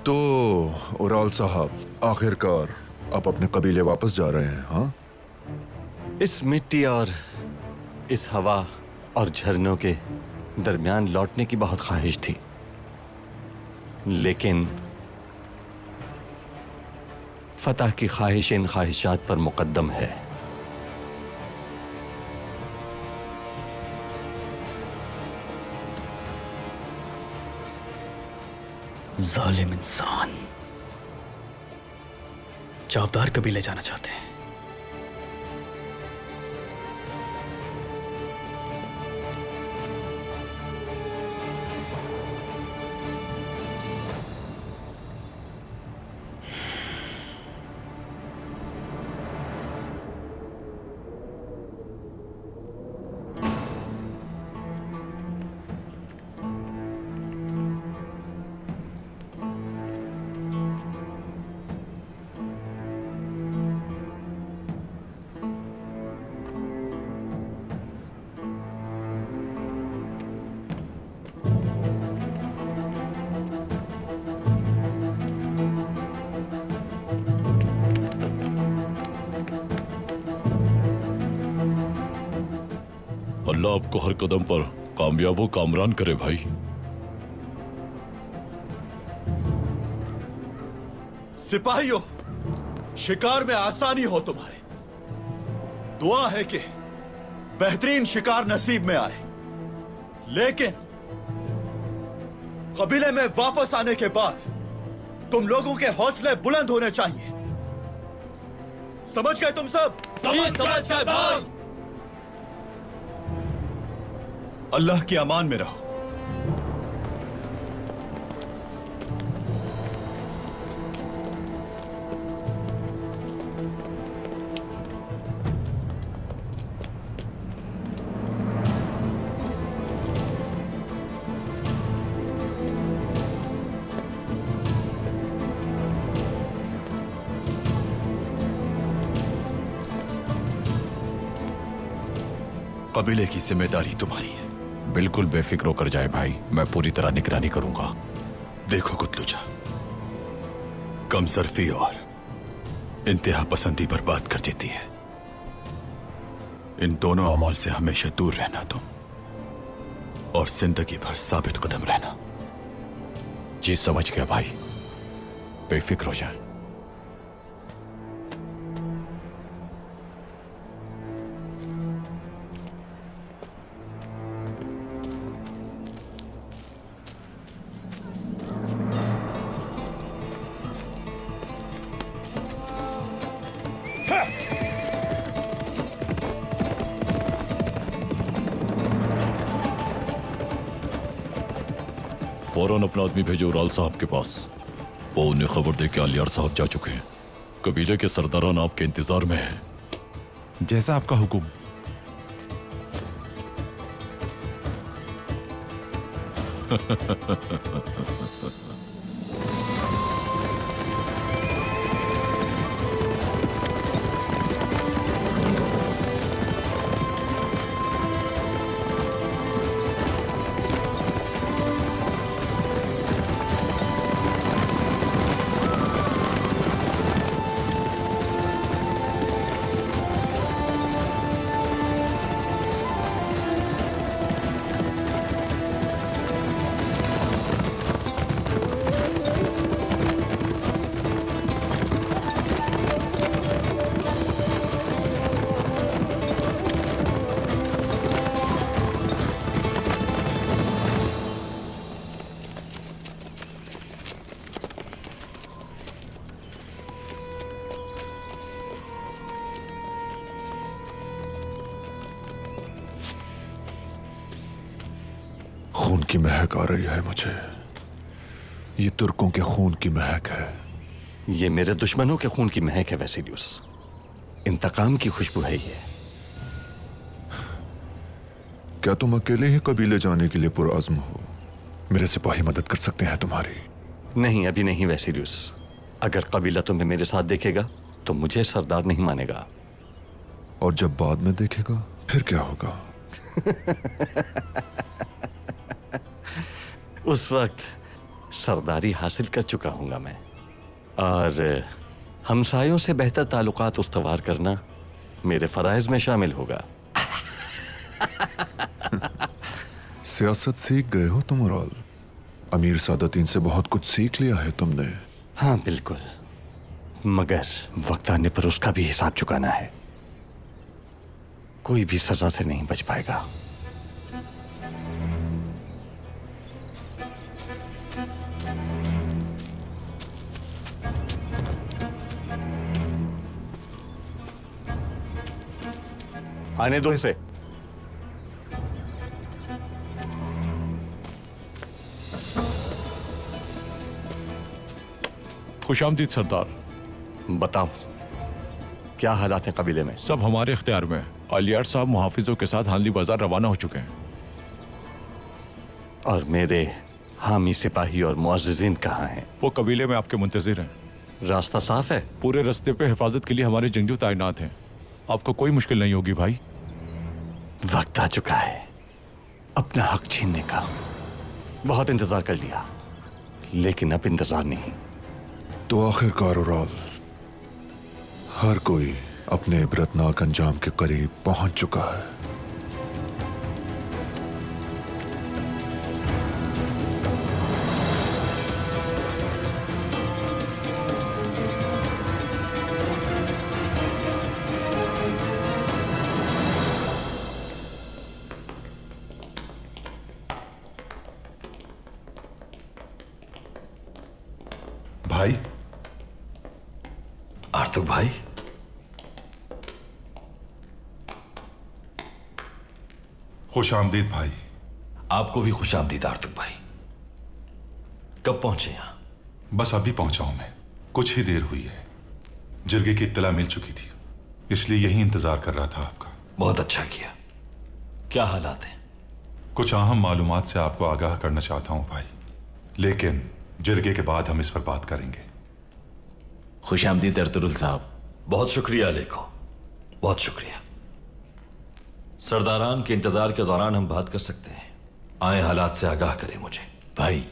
तो ओराल साहब, आखिरकार आप अपने कबीले वापस जा रहे हैं? हाँ, इस मिट्टी और इस हवा और झरनों के दरमियान लौटने की बहुत ख्वाहिश थी, लेकिन फतह की ख्वाहिश इन ख्वाहिशात पर मुकद्दम है। जालिम इंसान, चावदार कबीले जाना चाहते हैं। अल्लाह आपको हर कदम पर कामयाबो कामरान करे भाई। सिपाहियों, शिकार में आसानी हो तुम्हारे। दुआ है कि बेहतरीन शिकार नसीब में आए, लेकिन कबीले में वापस आने के बाद तुम लोगों के हौसले बुलंद होने चाहिए। समझ गए तुम सब? समझ गए भाई। अल्लाह की अमान में रहो। कबीले की जिम्मेदारी तुम्हारी है। बिल्कुल बेफिक्र होकर जाए भाई, मैं पूरी तरह निगरानी करूंगा। देखो कुतलुजा, कमसरफी और इंतहा पसंदी बर्बाद कर देती है। इन दोनों अमल से हमेशा दूर रहना तुम, और जिंदगी भर साबित कदम रहना। जी समझ गया भाई, बेफिक्र हो जाए। फौरन अपना आदमी भेजो उराल साहब के पास। वो उन्हें खबर दे के आलियार साहब जा चुके हैं। कबीले के सरदारान आपके इंतजार में हैं। जैसा आपका हुक्म। खून की महक आ रही है मुझे। ये तुर्कों के खून की महक है। ये मेरे दुश्मनों के खून की महक है वैसिलियस। इंतकाम की खुशबू है ये। क्या तुम अकेले ही कबीले जाने के लिए पुरअज़्म हो? मेरे सिपाही मदद कर सकते हैं तुम्हारी। नहीं, अभी नहीं वैसिलियस। अगर कबीला तुम्हें मेरे साथ देखेगा तो मुझे सरदार नहीं मानेगा। और जब बाद में देखेगा फिर क्या होगा? उस वक्त सरदारी हासिल कर चुका हूंगा मैं, और हमसायों से बेहतर ताल्लुकात उस्तवार करना मेरे फराइज में शामिल होगा। सियासत सीख गए हो तुम उराल। अमीर सादतीन से बहुत कुछ सीख लिया है तुमने। हाँ बिल्कुल, मगर वक्त आने पर उसका भी हिसाब चुकाना है। कोई भी सजा से नहीं बच पाएगा। आने दो इसे। खुशामदीद सरदार। बताओ क्या हालात हैं कबीले में? सब हमारे इख्तियार में। आलियार साहब मुहाफिजों के साथ हानली बाजार रवाना हो चुके हैं। और मेरे हामी सिपाही और मुअज़्ज़िज़ीन कहाँ हैं? वो कबीले में आपके मुंतज़िर हैं। रास्ता साफ है? पूरे रास्ते पे हिफाजत के लिए हमारे जंगजू तैनात हैं। आपको कोई मुश्किल नहीं होगी भाई। वक्त आ चुका है अपना हक छीनने का। बहुत इंतजार कर लिया, लेकिन अब इंतजार नहीं। तो आखिरकार उराल, हर कोई अपने इबरतनाक अंजाम के करीब पहुंच चुका है। भाई, आर्तुक भाई, खुश आमदीद भाई। आपको भी खुश आमदीद आर्तुक भाई। कब पहुंचे यहां? बस अभी पहुंचा हूं मैं। कुछ ही देर हुई है। जिरगे की इत्तला मिल चुकी थी, इसलिए यही इंतजार कर रहा था आपका। बहुत अच्छा किया। क्या हालात हैं? कुछ अहम मालूमात से आपको आगाह करना चाहता हूं भाई, लेकिन जिरगे के बाद हम इस पर बात करेंगे। खुशामदीद अर्तुरुल साहब। बहुत शुक्रिया लेको, बहुत शुक्रिया। सरदारान के इंतजार के दौरान हम बात कर सकते हैं। आए हालात से आगाह करें मुझे। भाई,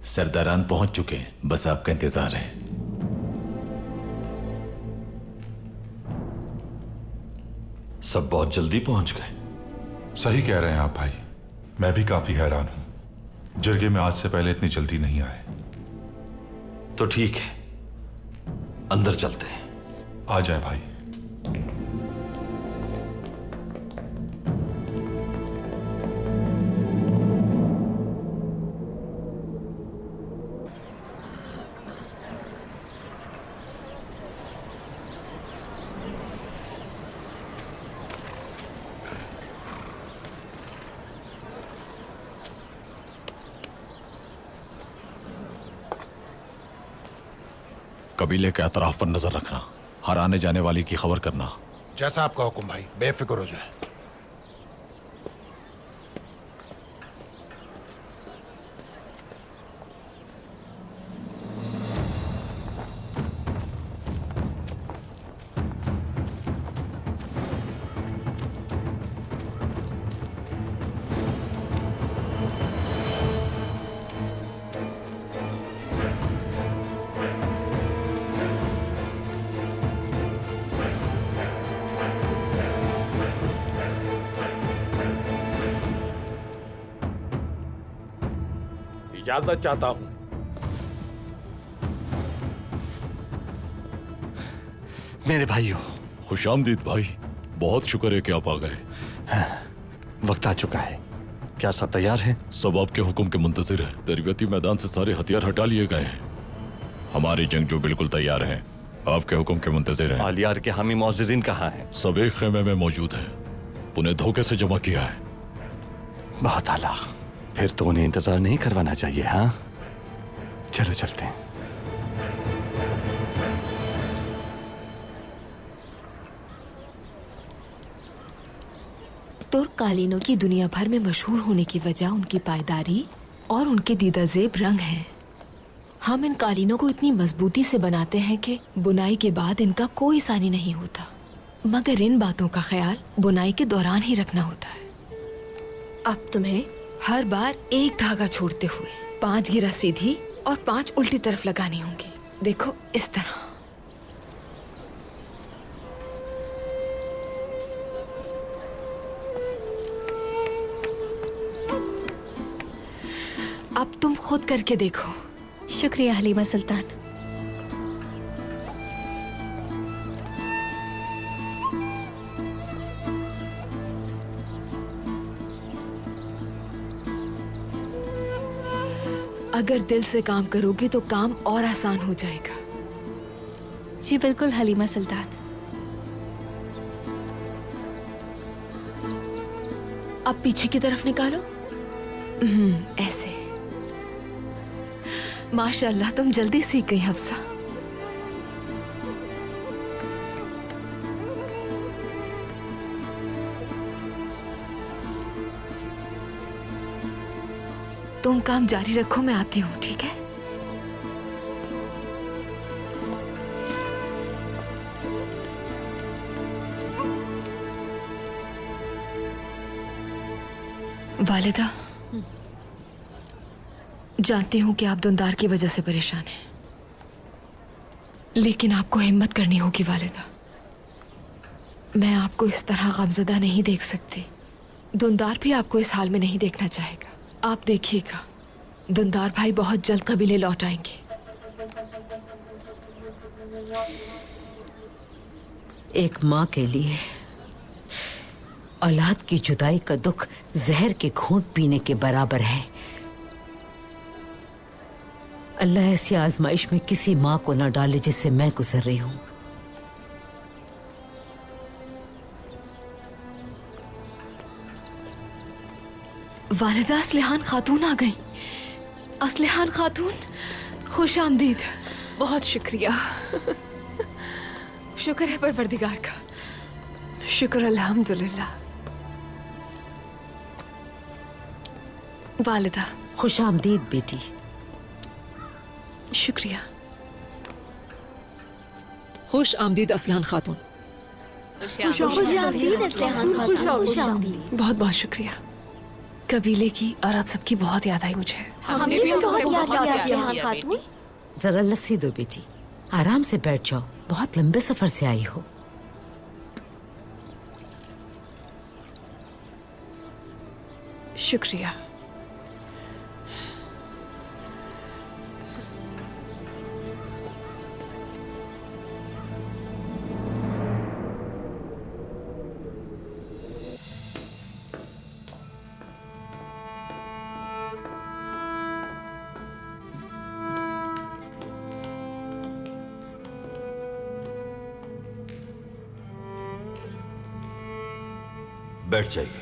सरदारान पहुंच चुके हैं, बस आपका इंतजार है। सब बहुत जल्दी पहुंच गए। सही कह रहे हैं आप भाई, मैं भी काफी हैरान हूं। जिरगे में आज से पहले इतनी जल्दी नहीं आए। तो ठीक है, अंदर चलते हैं। आ जाए भाई। कबीले के अतराफ पर नजर रखना, हर आने जाने वाली की खबर करना। जैसा आपका हुक्म भाई, बेफिक्र हो जाए। इजाजत चाहता हूं। मेरे भाइयों। खुशामदीद भाई, बहुत शुक्र है कि आप आ गए। वक्त आ चुका है, क्या सब तैयार हैं? सब आपके हुक्म के मुंतजिर हैं। तरबियती मैदान से सारे हथियार हटा लिए गए हैं। हमारे जंगजू बिल्कुल तैयार हैं, आपके हुक्म के मुंतजिर हैं। आलियार के हामी मुअज़्ज़िज़ीन कहाँ हैं? सब एक खेमे में मौजूद हैं। उन्हें धोखे से जमा किया है। बहुत आला, फिर तो उन्हें इंतजार नहीं करवाना चाहिए। हाँ, चलो चलते हैं। तुर्क कालीनों की दुनिया भर में मशहूर होने की वजह उनकी पायदारी और उनके दीदाजेब रंग हैं। हम इन कालीनों को इतनी मजबूती से बनाते हैं कि बुनाई के बाद इनका कोई सानी नहीं होता, मगर इन बातों का ख्याल बुनाई के दौरान ही रखना होता है। अब तुम्हें हर बार एक धागा छोड़ते हुए 5 गिरा सीधी और 5 उल्टी तरफ लगानी होंगी। देखो, इस तरह। अब तुम खुद करके देखो। शुक्रिया हलीमा सुल्तान। अगर दिल से काम करोगे तो काम और आसान हो जाएगा। जी बिल्कुल हलीमा सुल्तान। अब पीछे की तरफ निकालो। ऐसे। माशाल्लाह, तुम जल्दी सीख गई हफ्सा। तुम काम जारी रखो, मैं आती हूँ, ठीक है? वालिदा, जानती हूं कि आप दुंदार की वजह से परेशान हैं, लेकिन आपको हिम्मत करनी होगी वालिदा। मैं आपको इस तरह गमज़दा नहीं देख सकती। दुंदार भी आपको इस हाल में नहीं देखना चाहेगा। आप देखिएगा, दुंदार भाई बहुत जल्द कबीले लौट आएंगे। एक माँ के लिए औलाद की जुदाई का दुख जहर के घूंट पीने के बराबर है। अल्लाह ऐसी आजमाइश में किसी माँ को न डाले जिससे मैं गुजर रही हूं। वालिदा असलिहान खातून आ गई। असलिहान खातून, खुश आमदीद। बहुत शुक्रिया। शुक्र है परवरदिगार का। शुक्र अल्हम्दुलिल्लाह। वालिदा, खुश आमदीद बेटी। शुक्रिया। खुश आमदीद असलान खातून। बहुत बहुत शुक्रिया। कबीले की और आप सबकी बहुत याद आई मुझे। हमने भी बहुत याद किया असलिहान खातून। जरा लस्सी दो बेटी, आराम से बैठ जाओ, बहुत लंबे सफर से आई हो। शुक्रिया। बैठ जाइए।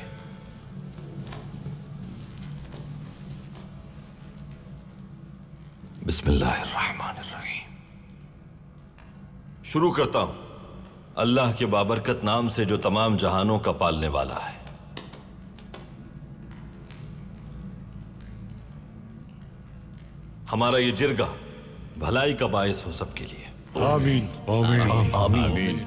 बिस्मिल्लाहिर्रहमानिर्रहीम। शुरू करता हूं अल्लाह के बाबरकत नाम से जो तमाम जहानों का पालने वाला है। हमारा ये जिरगा भलाई का बायस हो सबके लिए। आमीन आमीन आमीन।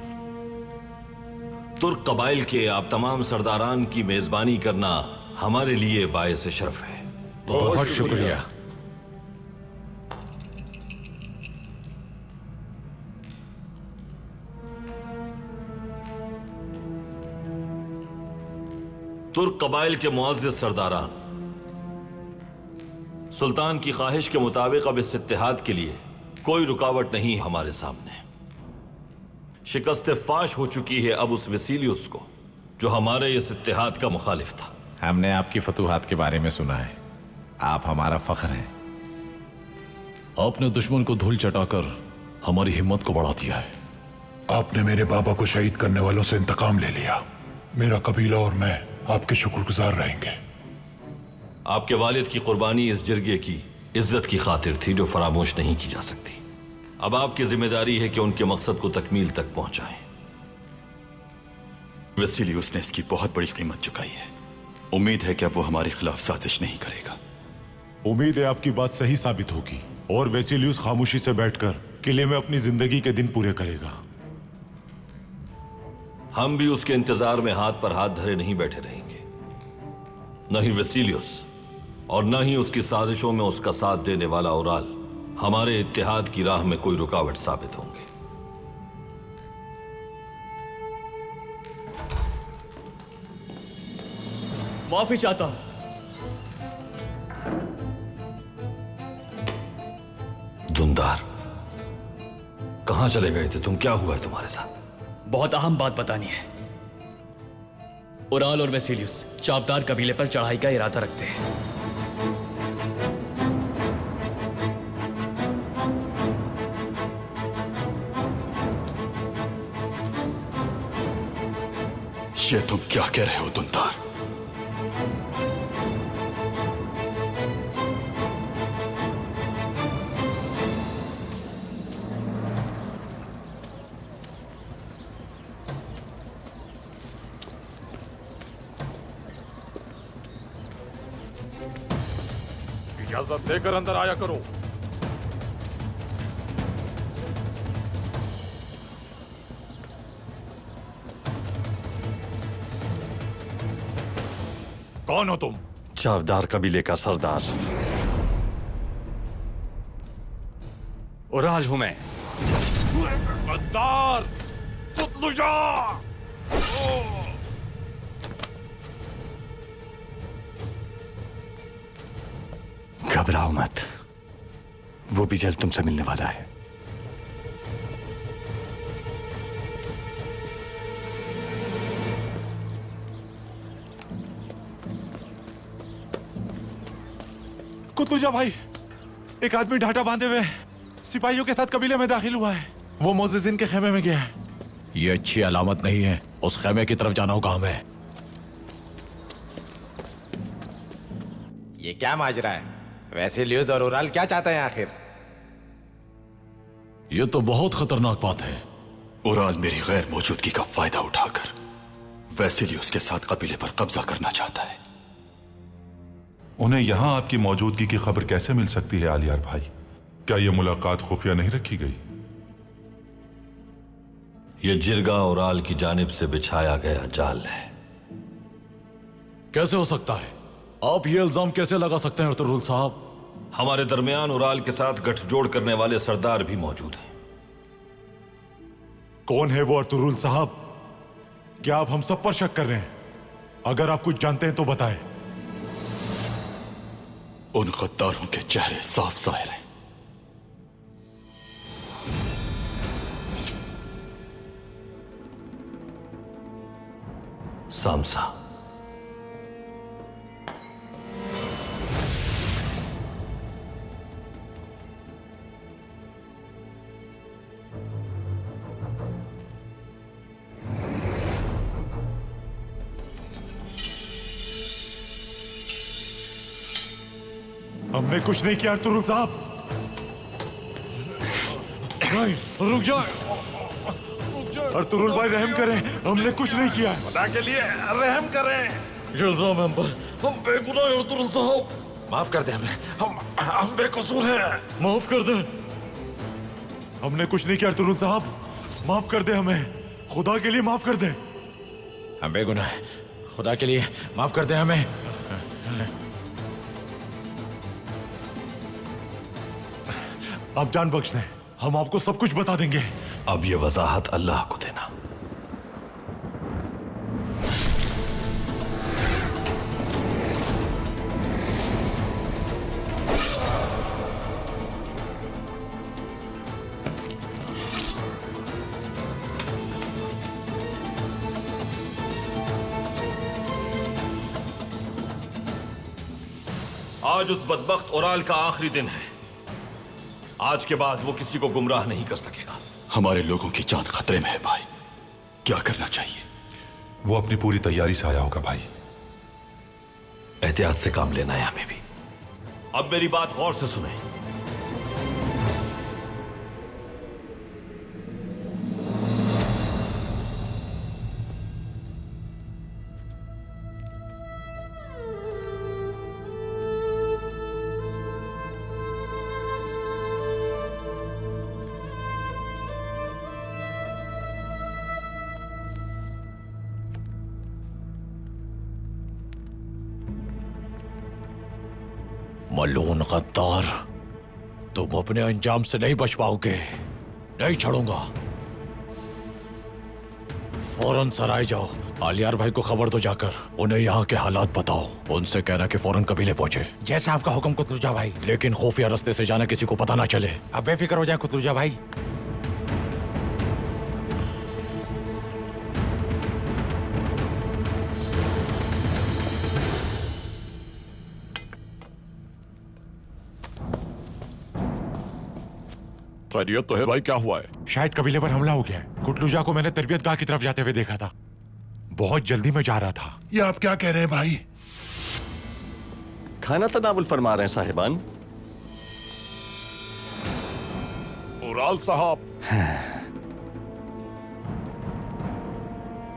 तुर्क कबाइल के आप तमाम सरदारान की मेजबानी करना हमारे लिए बायस शरफ है। बहुत शुक्रिया। तुर्क कबाइल के मुअज़्ज़िज़ सरदारान, सुल्तान की ख्वाहिश के मुताबिक अब इस इत्तेहाद के लिए कोई रुकावट नहीं हमारे सामने। शिकस्त फाश हो चुकी है अब उस वेसिलियस को जो हमारे इस इत्तेहाद का मुखालिफ था। हमने आपकी फतूहात के बारे में सुना है, आप हमारा फख्र हैं। आपने दुश्मन को धूल चटाकर हमारी हिम्मत को बढ़ा दिया है। आपने मेरे बाबा को शहीद करने वालों से इंतकाम ले लिया। मेरा कबीला और मैं आपके शुक्रगुजार रहेंगे। आपके वालिद की कुर्बानी इस जिरगे की इज्जत की खातिर थी जो फरामोश नहीं की जा सकती। अब आपकी जिम्मेदारी है कि उनके मकसद को तकमील तक पहुंचाएं। वेसिलियस ने इसकी बहुत बड़ी कीमत चुकाई है। उम्मीद है कि अब वो हमारे खिलाफ साजिश नहीं करेगा। उम्मीद है आपकी बात सही साबित होगी और वेसिलियस खामोशी से बैठकर किले में अपनी जिंदगी के दिन पूरे करेगा। हम भी उसके इंतजार में हाथ पर हाथ धरे नहीं बैठे रहेंगे। न ही वेसिलियस और न ही उसकी साजिशों में उसका साथ देने वाला ओराल हमारे इत्तेहाद की राह में कोई रुकावट साबित होंगे। माफी चाहता हूं। दुंदार, कहां चले गए थे तुम? क्या हुआ है तुम्हारे साथ? बहुत अहम बात बतानी है। ओराल और वेसिलियस चापदार कबीले पर चढ़ाई का इरादा रखते हैं। ये तुम क्या कह रहे हो दुंदार? इजाजत देकर अंदर आया करो। कौन हो तुम? चावदार कबीले का सरदार ओराल हूं मैं। गद्दार, कुतलुजा! घबराओ मत, वो भी जल्द तुमसे मिलने वाला है। कुतलुजा भाई, एक आदमी ढाटा बांधे हुए सिपाहियों के साथ कबीले में दाखिल हुआ है। वो मोजिजिन के खेमे में गया है। ये अच्छी अलामत नहीं है। उस खेमे की तरफ जाना होगा हमें। ये क्या माजरा है? वेसिलियस और ओराल क्या चाहते हैं आखिर? ये तो बहुत खतरनाक बात है। ओराल मेरी गैर मौजूदगी का फायदा उठाकर वेसिलियस के साथ कबीले पर कब्जा करना चाहता है। उन्हें यहां आपकी मौजूदगी की खबर कैसे मिल सकती है आलियार भाई? क्या यह मुलाकात खुफिया नहीं रखी गई? यह जिरगा ओराल की जानिब से बिछाया गया जाल है। कैसे हो सकता है? आप ये इल्जाम कैसे लगा सकते हैं अर्तुरुल साहब? हमारे दरमियान ओराल के साथ गठजोड़ करने वाले सरदार भी मौजूद हैं। कौन है वो अर्तुरुल साहब? क्या आप हम सब पर शक कर रहे हैं? अगर आप कुछ जानते हैं तो बताएं। उन गद्दारों के चेहरे साफ जाहिर हैं। सामसा, हमने कुछ नहीं किया अर्तुरुल साहब। नहीं, रुक जाओ अर्तुरुल भाई, रहम करें, हमने कुछ नहीं किया। खुदा के लिए रहम करें। इल्जाम है हम पर, हम बेगुनाह हैं अर्तुरुल साहब। माफ कर दे हमें, हम बेकसूर हैं। माफ कर दे। हमने कुछ नहीं किया अर्तुरुल साहब, माफ कर दे हमें। खुदा के लिए माफ कर दे। हम बेगुनाह हैं, खुदा के लिए माफ कर दे हमें। आप जान बख्श दें, हम आपको सब कुछ बता देंगे। अब ये वजाहत अल्लाह को देना। आज उस बदबख्त ओराल का आखिरी दिन है। आज के बाद वो किसी को गुमराह नहीं कर सकेगा। हमारे लोगों की जान खतरे में है भाई, क्या करना चाहिए? वो अपनी पूरी तैयारी से आया होगा भाई। एहतियात से काम लेना है हमें भी। अब मेरी बात गौर से सुने। मलून गद्दार, तुम अपने अंजाम से नहीं बच पाओगे। नहीं छोड़ूंगा। फौरन सराय जाओ, आलियार भाई को खबर दो जाकर। उन्हें यहाँ के हालात बताओ। उनसे कहना कि फौरन कबीले पहुंचे। जैसा आपका हुक्म कुतलुजा भाई। लेकिन खुफिया रास्ते से जाना, किसी को पता ना चले। अब बेफिक्र हो जाए कुतलुजा भाई। खैरियत तो है भाई, क्या हुआ है? शायद कबीले पर हमला हो गया है। कुतलुजा को मैंने तरबियत गाह की तरफ जाते हुए देखा था। बहुत जल्दी में जा रहा था। ये आप क्या कह रहे हैं भाई? खाना तनावुल फरमा रहे हैं साहिबान। उराल साहब,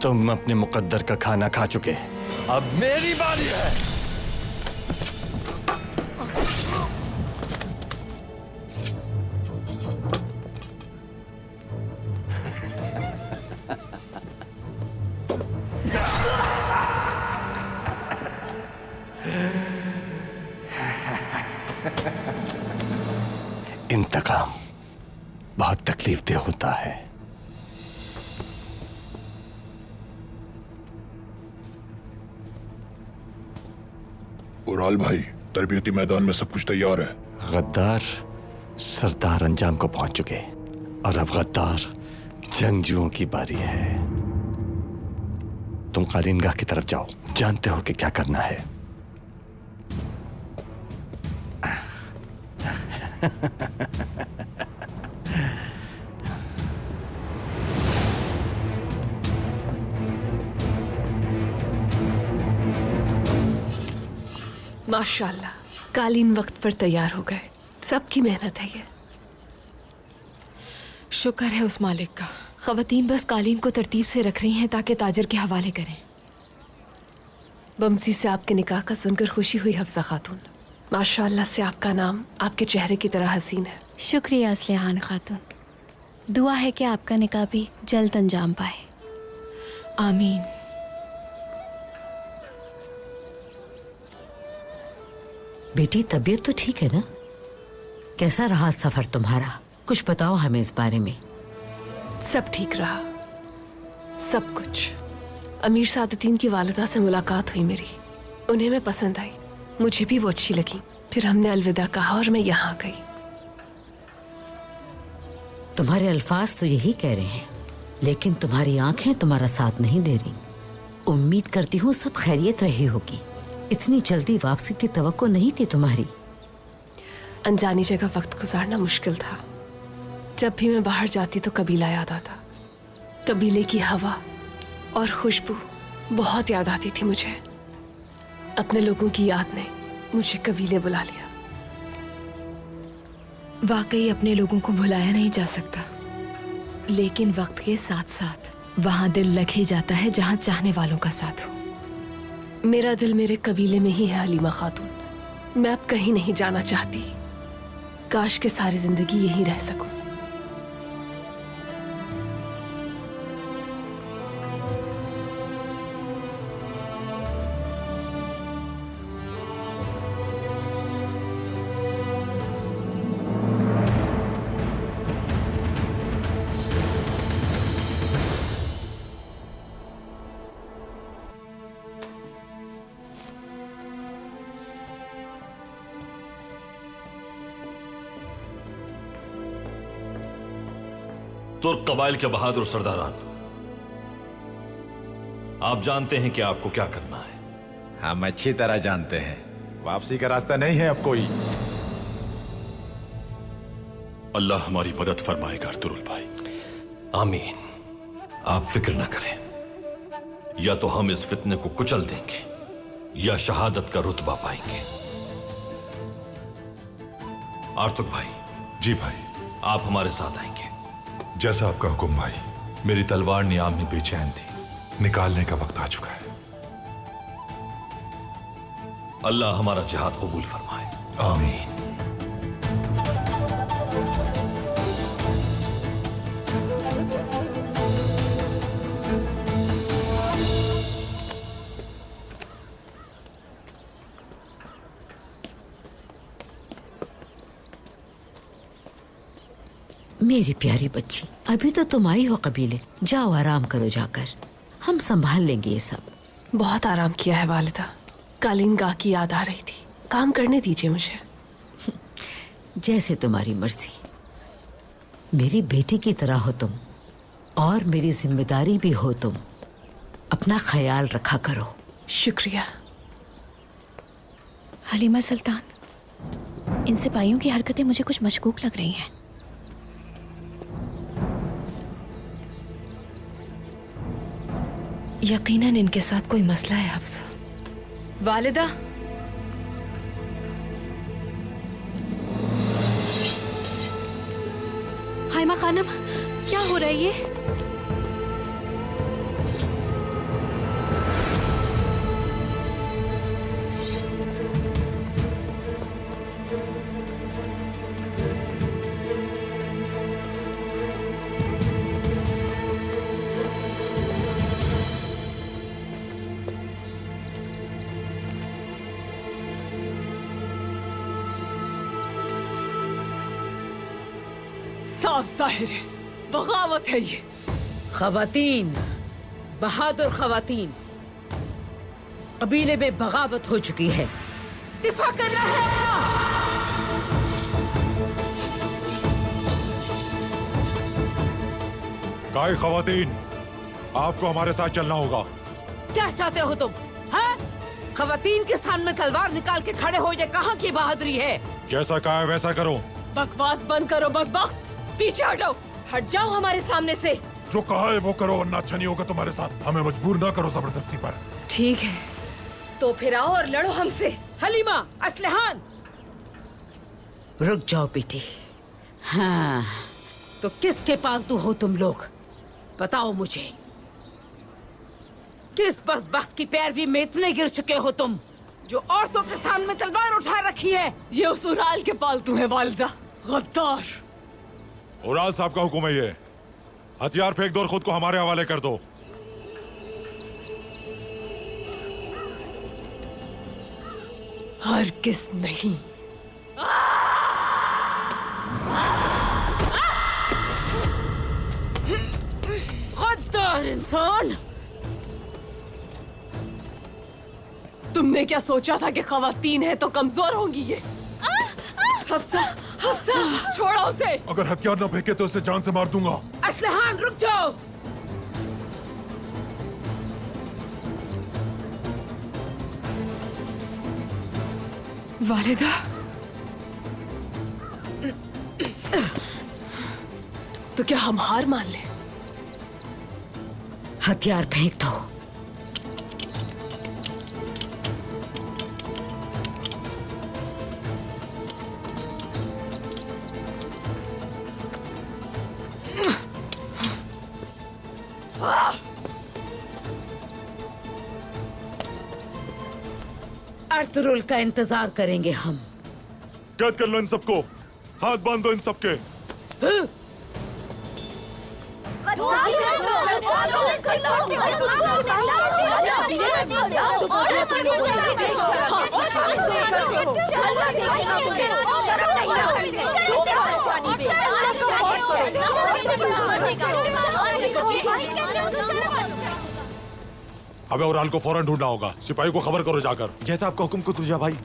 तुम अपने मुकद्दर का खाना खा चुके, अब मेरी बारी है। इंतकाम बहुत तकलीफदेह होता है। उराल भाई, तरबियती मैदान में सब कुछ तैयार है। गद्दार सरदार अंजाम को पहुंच चुके और अब गद्दार जंगजुओं की बारी है। तुम कालीनगाह की तरफ जाओ, जानते हो कि क्या करना है। माशाल्लाह, कालीन वक्त पर तैयार हो गए। सबकी मेहनत है ये। शुक्र है उस मालिक का। खवातीन बस कालीन को तरतीब से रख रही हैं ताकि ताजर के हवाले करें। बमसी से आपके निकाह का सुनकर खुशी हुई हफ्सा खातून। माशाल्लाह से आपका नाम आपके चेहरे की तरह हसीन है। शुक्रिया असलिहान खातून। दुआ है कि आपका निकाह भी जल्द अंजाम पाए। आमीन। बेटी, तबीयत तो ठीक है ना? कैसा रहा सफर तुम्हारा? कुछ बताओ हमें इस बारे में। सब ठीक रहा, सब कुछ। अमीर सादतीन की वालिदा से मुलाकात हुई मेरी। उन्हें मैं पसंद आई, मुझे भी वो अच्छी लगी। फिर हमने अलविदा कहा और मैं यहाँ आ गई। तुम्हारे अल्फाज तो यही कह रहे हैं, लेकिन तुम्हारी आंखें तुम्हारा साथ नहीं दे रही। उम्मीद करती हूँ सब खैरियत रही होगी। इतनी जल्दी वापसी की तवक्को नहीं थी तुम्हारी। अनजानी जगह वक्त गुजारना मुश्किल था। जब भी मैं बाहर जाती तो कबीला याद आता। कबीले की हवा और खुशबू बहुत याद आती थी मुझे। अपने लोगों की याद ने मुझे कबीले बुला लिया। वाकई अपने लोगों को भुलाया नहीं जा सकता, लेकिन वक्त के साथ साथ वहां दिल लग ही जाता है जहां चाहने वालों का साथ हो। मेरा दिल मेरे कबीले में ही है हलीमा खातून। मैं अब कहीं नहीं जाना चाहती। काश के सारी जिंदगी यहीं रह सकूं। तुर्क कबाइल के बहादुर सरदारान, आप जानते हैं कि आपको क्या करना है। हम अच्छी तरह जानते हैं। वापसी का रास्ता नहीं है अब कोई। अल्लाह हमारी मदद फरमाएगा अर्तुरुल भाई। आमीन। आप फिक्र न करें, या तो हम इस फितने को कुचल देंगे या शहादत का रुतबा पाएंगे। आर्तुक भाई। जी भाई। आप हमारे साथ आएंगे। जैसा आपका हुक्म भाई। मेरी तलवार नियाम में बेचैन थी, निकालने का वक्त आ चुका है। अल्लाह हमारा जिहाद कबूल फरमाए। आमीन। मेरी प्यारी बच्ची, अभी तो तुम आई हो कबीले, जाओ आराम करो जाकर, हम संभाल लेंगे ये सब। बहुत आराम किया है वालिदा, कालीन गाह की याद आ रही थी, काम करने दीजिए मुझे। जैसे तुम्हारी मर्जी। मेरी बेटी की तरह हो तुम और मेरी जिम्मेदारी भी हो तुम। अपना ख्याल रखा करो। शुक्रिया। हलीमा सुल्तान, इन सिपाहियों की हरकतें मुझे कुछ मशकूक लग रही हैं। यकीनन इनके साथ कोई मसला है हफ्सा। वालिदा, हाइमा खानम, क्या हो रहा है ये? साफ जाहिर है बगावत है ये। खवातीन, बहादुर खवातीन, कबीले में बगावत हो चुकी है। दिफा कर रहा है। काय खवातीन, आपको हमारे साथ चलना होगा। क्या चाहते हो तुम? हैं? खवातीन के सामने तलवार निकाल के खड़े हो, ये कहाँ की बहादुरी है? जैसा कहा है वैसा करो। बकवास बंद करो बकबक, पीछे हटो, हट जाओ हमारे सामने से। जो कहा है वो करो, वरना अच्छा नहीं होगा तुम्हारे साथ। हमें मजबूर ना करो जबरदस्ती पर। ठीक है, तो फिर आओ और लड़ो हमसे। हलीमा, असलहान, रुक जाओ बेटी। हाँ, तो किसके पालतू हो तुम लोग? बताओ मुझे, किस बदबख्त की पैरवी में इतने गिर चुके हो तुम, जो औरतों के सामने तलवार उठा रखी है? ये उस उराल के पालतू है वालिदा, गद्दार। उराल साहब का हुक्म है ये। हथियार फेंक दो और खुद को हमारे हवाले कर दो। हरगिज़ नहीं। गद्दार इंसान! तुमने क्या सोचा था कि खवातीन है तो कमजोर होंगी ये? हफ्सा, हफ्सा, छोड़ो उसे। अगर हथियार न फेंके तो उसे जान से मार दूंगा। असलहान, रुक जाओ। वालिदा, तो क्या हम हार मान लें? हथियार फेंक दो। अर्तुरुल का इंतजार करेंगे हम। कैद कर लो इन सबको, हाथ बांध दो इन सबके। हमें उराल को फौरन ढूंढना होगा। सिपाही को खबर करो जाकर। जैसा आपका हुक्म कुतुजा भाई।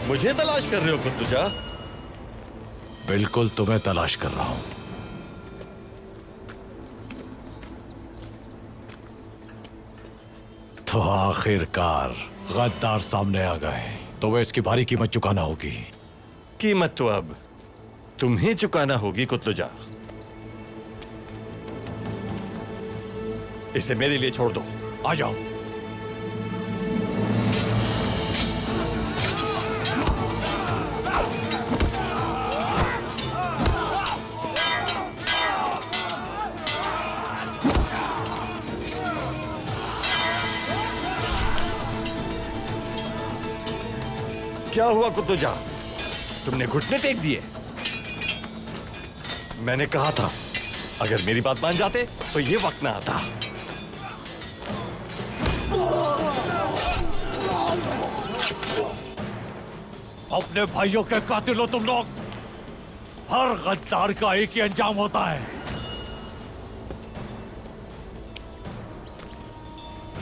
मुझे तलाश कर रहे हो कुतुजा? बिल्कुल तुम्हें तलाश कर रहा हूं। तो आखिरकार गद्दार सामने आ गए। तुम्हें इसकी भारी कीमत चुकाना होगी। कीमत तो अब तुम्हें चुकाना होगी कुतलुजा। इसे मेरे लिए छोड़ दो। आ जाओ। क्या हुआ कुतुजा? तुमने घुटने टेक दिए? मैंने कहा था अगर मेरी बात मान जाते तो ये वक्त ना आता। अपने भाइयों के कातिल हो तुम लोग। हर गद्दार का एक ही अंजाम होता है।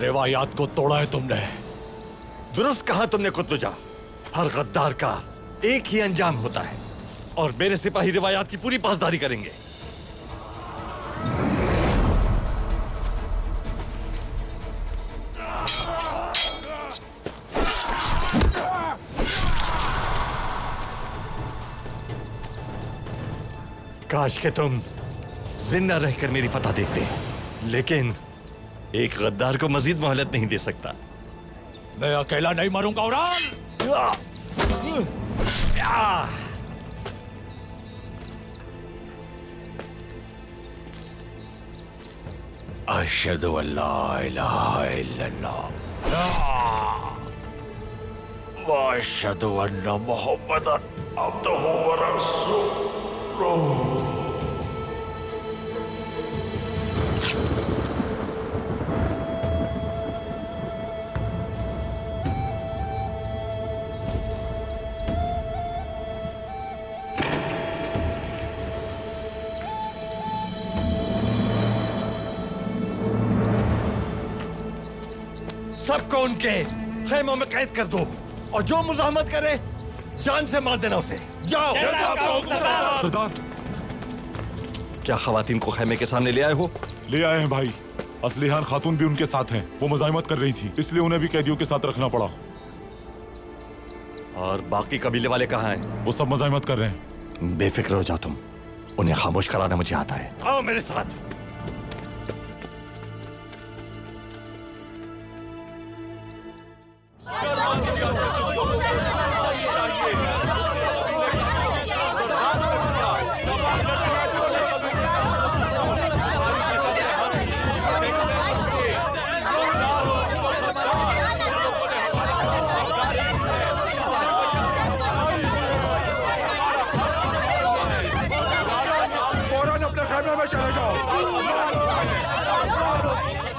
रिवायात को तोड़ा है तुमने। दुरुस्त कहा तुमने कुतुजा। हर गद्दार का एक ही अंजाम होता है और मेरे सिपाही रिवायात की पूरी पासदारी करेंगे। काश के तुम जिंदा रहकर मेरी फतह देखते, लेकिन एक गद्दार को मजीद मोहलत नहीं दे सकता। मैं अकेला नहीं मरूंगा उराल। अशहदु अल्ला इलाहा इल्लल्लाह व अशहदु अन्ना मुहम्मदन अब्दुहु व रसूलुहु। सबको उनके खेमों में कैद कर दो और जो मुजाहमत करे जान से मार देना उसे। जाओ। सरदार, क्या खवातीन को खेमे के सामने ले आए हो? ले आए हैं भाई। असलिहान खातून भी उनके साथ हैं। वो मुजाहिमत कर रही थी, इसलिए उन्हें भी कैदियों के साथ रखना पड़ा। और बाकी कबीले वाले कहाँ हैं? वो सब मुजाहिमत कर रहे हैं। बेफिक्र हो जाओ तुम। उन्हें खामोश कराना मुझे आता है। आओ मेरे साथ।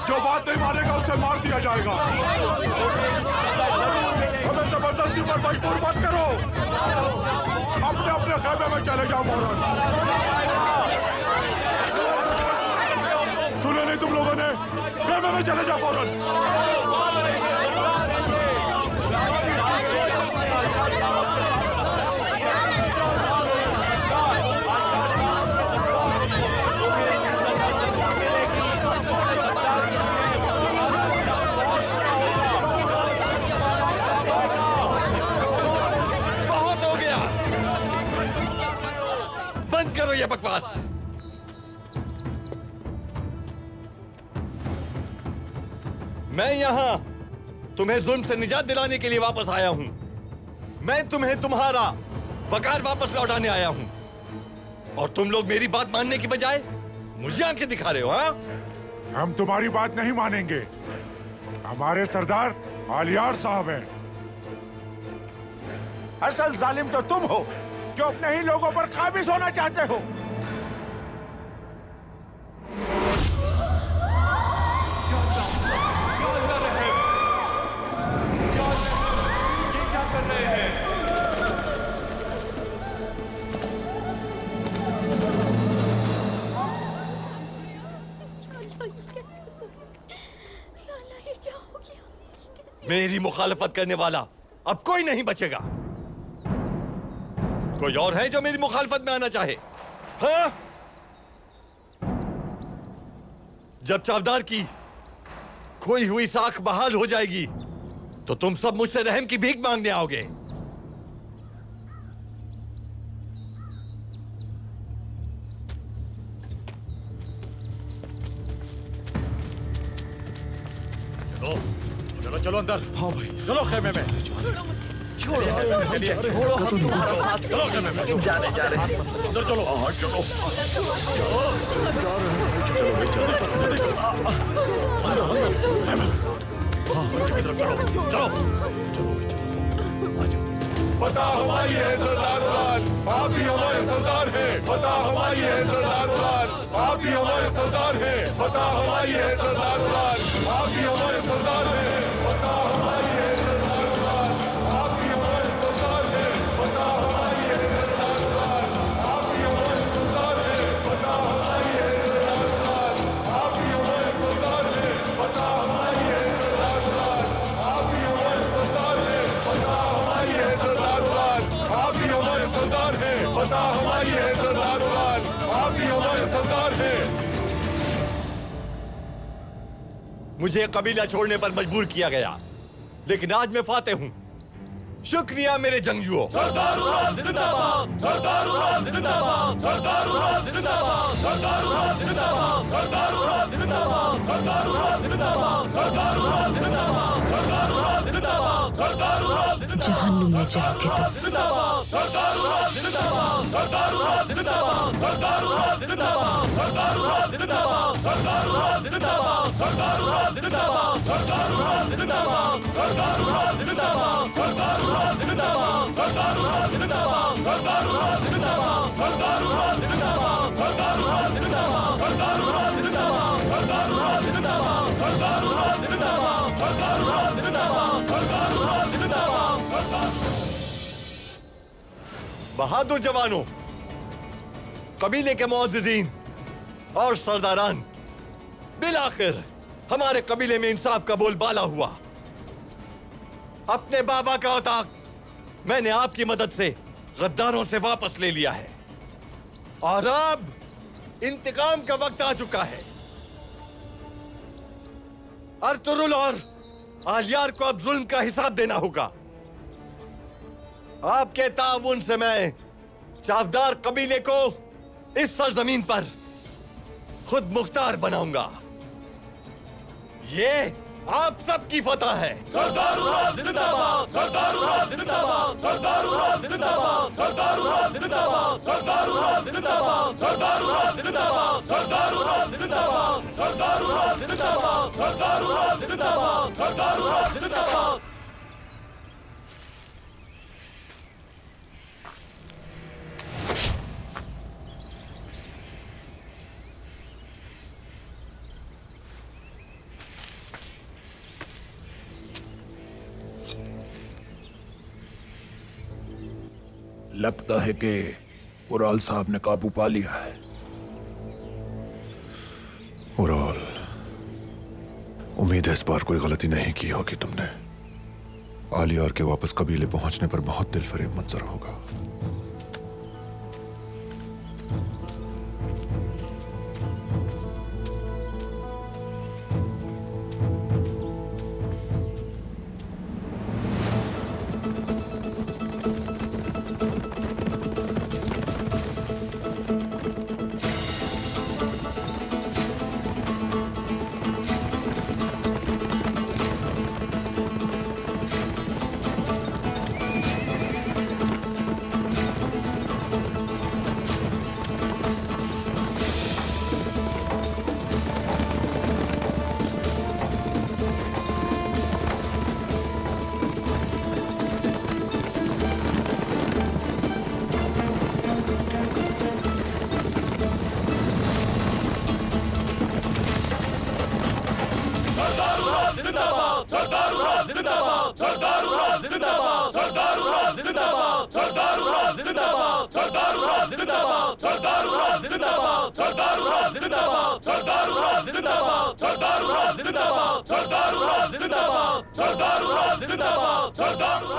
जो बात नहीं मानेगा उसे मार दिया जाएगा। हमें जबरदस्ती पर मजबूर मत करो। अपने अपने खेमे में चले जाओ फौरन। सुने नहीं तुम लोगों ने? खेमे में चले जाओ फौरन। करो ये बकवास। मैं यहां तुम्हें जुल्म से निजात दिलाने के लिए वापस आया हूं। मैं तुम्हें तुम्हारा वकार वापस लौटाने आया हूं और तुम लोग मेरी बात मानने की बजाय मुझे आंखें दिखा रहे हो। हाँ, हम तुम्हारी बात नहीं मानेंगे। हमारे सरदार आलियार साहब हैं। असल जालिम तो तुम हो जो अपने ही लोगों पर काबिज होना चाहते हो। मेरी मुखालफत करने वाला अब कोई नहीं बचेगा। कोई और है जो मेरी मुखालफत में आना चाहे? हाँ? जब चावदार की खोई हुई साख बहाल हो जाएगी तो तुम सब मुझसे रहम की भीख मांगने आओगे। चलो चलो चलो अंदर। हाँ भाई चलो खेमे में। छोड़ो चलो खेमे में। जा रहे अंदर चलो। हाँ चलो चलो फतह हमारी है सरदार उलाल, आप ही हमारे सरदार हैं। फतह हमारी है सरदार उलाल, आप ही हमारे सरदार हैं। फतह हमारी है सरदार उलाल, आप ही हमारे सरदार हैं। फतह हमारी है सरदार उलाल, आप ही हमारे सरदार हैं। फतह हमारी है सरदार उलाल, आप ही हमारे सरदार हैं। फतह हमारी है सरदार उलाल, आप ही हमारे सरदार हैं। फतह हमारी है सरदार उलाल, आप ही हमारे सरदार हैं। फतह हमारी है सरदार उलाल, आप ही हमारे सरदार हैं। फतह हमारी है सरदार उलाल, आप ही हमारे सरदार हैं। मुझे कबीला छोड़ने पर मजबूर किया गया, लेकिन आज मैं फातेह हूं। शुक्रिया मेरे जंगजुओं। सरदार उलाल जिंदाबाद, सरदार उलाल जिंदाबाद, सरदार उलाल जिंदाबाद, सरदार उलाल जिंदाबाद, सरदार उलाल जिंदाबाद, सरदार उलाल जिंदाबाद, सरदार उलाल जिंदाबाद, सरदार उलाल जिंदाबाद, सरदार उलाल जहन्नुम में जाओगे तुम। जिंदाबाद, सरदार उलाल जिंदाबाद, सरदार उलाल जिंदाबाद, सरदार उलाल जिंदाबाद, सरदार उलाल जिंदाबाद, सरदार उलाल जिंदाबाद, सरदार उलाल जिंदाबाद, सरदार उलाल जिंदाबाद, सरदार उलाल जिंदाबाद, सरदार उलाल जिंदाबाद, सरदार उलाल जिंदाबाद, सरदार उलाल जिंदाबाद, सरदार उलाल जिंदाबाद, सरदार उलाल जिंदाबाद, सरदार उलाल जिंदाबाद, सरदार उलाल जिंदाबाद, सरदार उलाल जिंदाबाद, सरदार उलाल जिंदाबाद, सरदार उलाल जिंदाबाद, सरदार। बहादुर जवानों, कबीले के मुअज़्ज़िज़ीन और सरदारान, बिलाखिर हमारे कबीले में इंसाफ का बोलबाला हुआ। अपने बाबा का औताक मैंने आपकी मदद से गद्दारों से वापस ले लिया है और अब इंतकाम का वक्त आ चुका है। अर्तुरुल और आलियार को अब जुल्म का हिसाब देना होगा। आपके ताउन से मैं चावदार कबीले को इस सरजमीन पर खुद मुख्तार बनाऊंगा। ये आप सबकी फतह है। सरदार उलाल जिंदाबाद, सरदार उलाल जिंदाबाद, सरदार उलाल जिंदाबाद, सरदार उलाल जिंदाबाद, सरदार उलाल जिंदाबाद, सरदार उलाल जिंदाबाद, सरदार उलाल जिंदाबाद, सरदार उलाल जिंदाबाद, सरदार उलाल जिंदाबाद, सरदार उलाल जिंदाबाद। लगता है कि उराल साहब ने काबू पा लिया है। उराल, उम्मीद है इस बार कोई गलती नहीं की होगी तुमने। आलियार के वापस कबीले पहुंचने पर बहुत दिलफरेब मंजर होगा।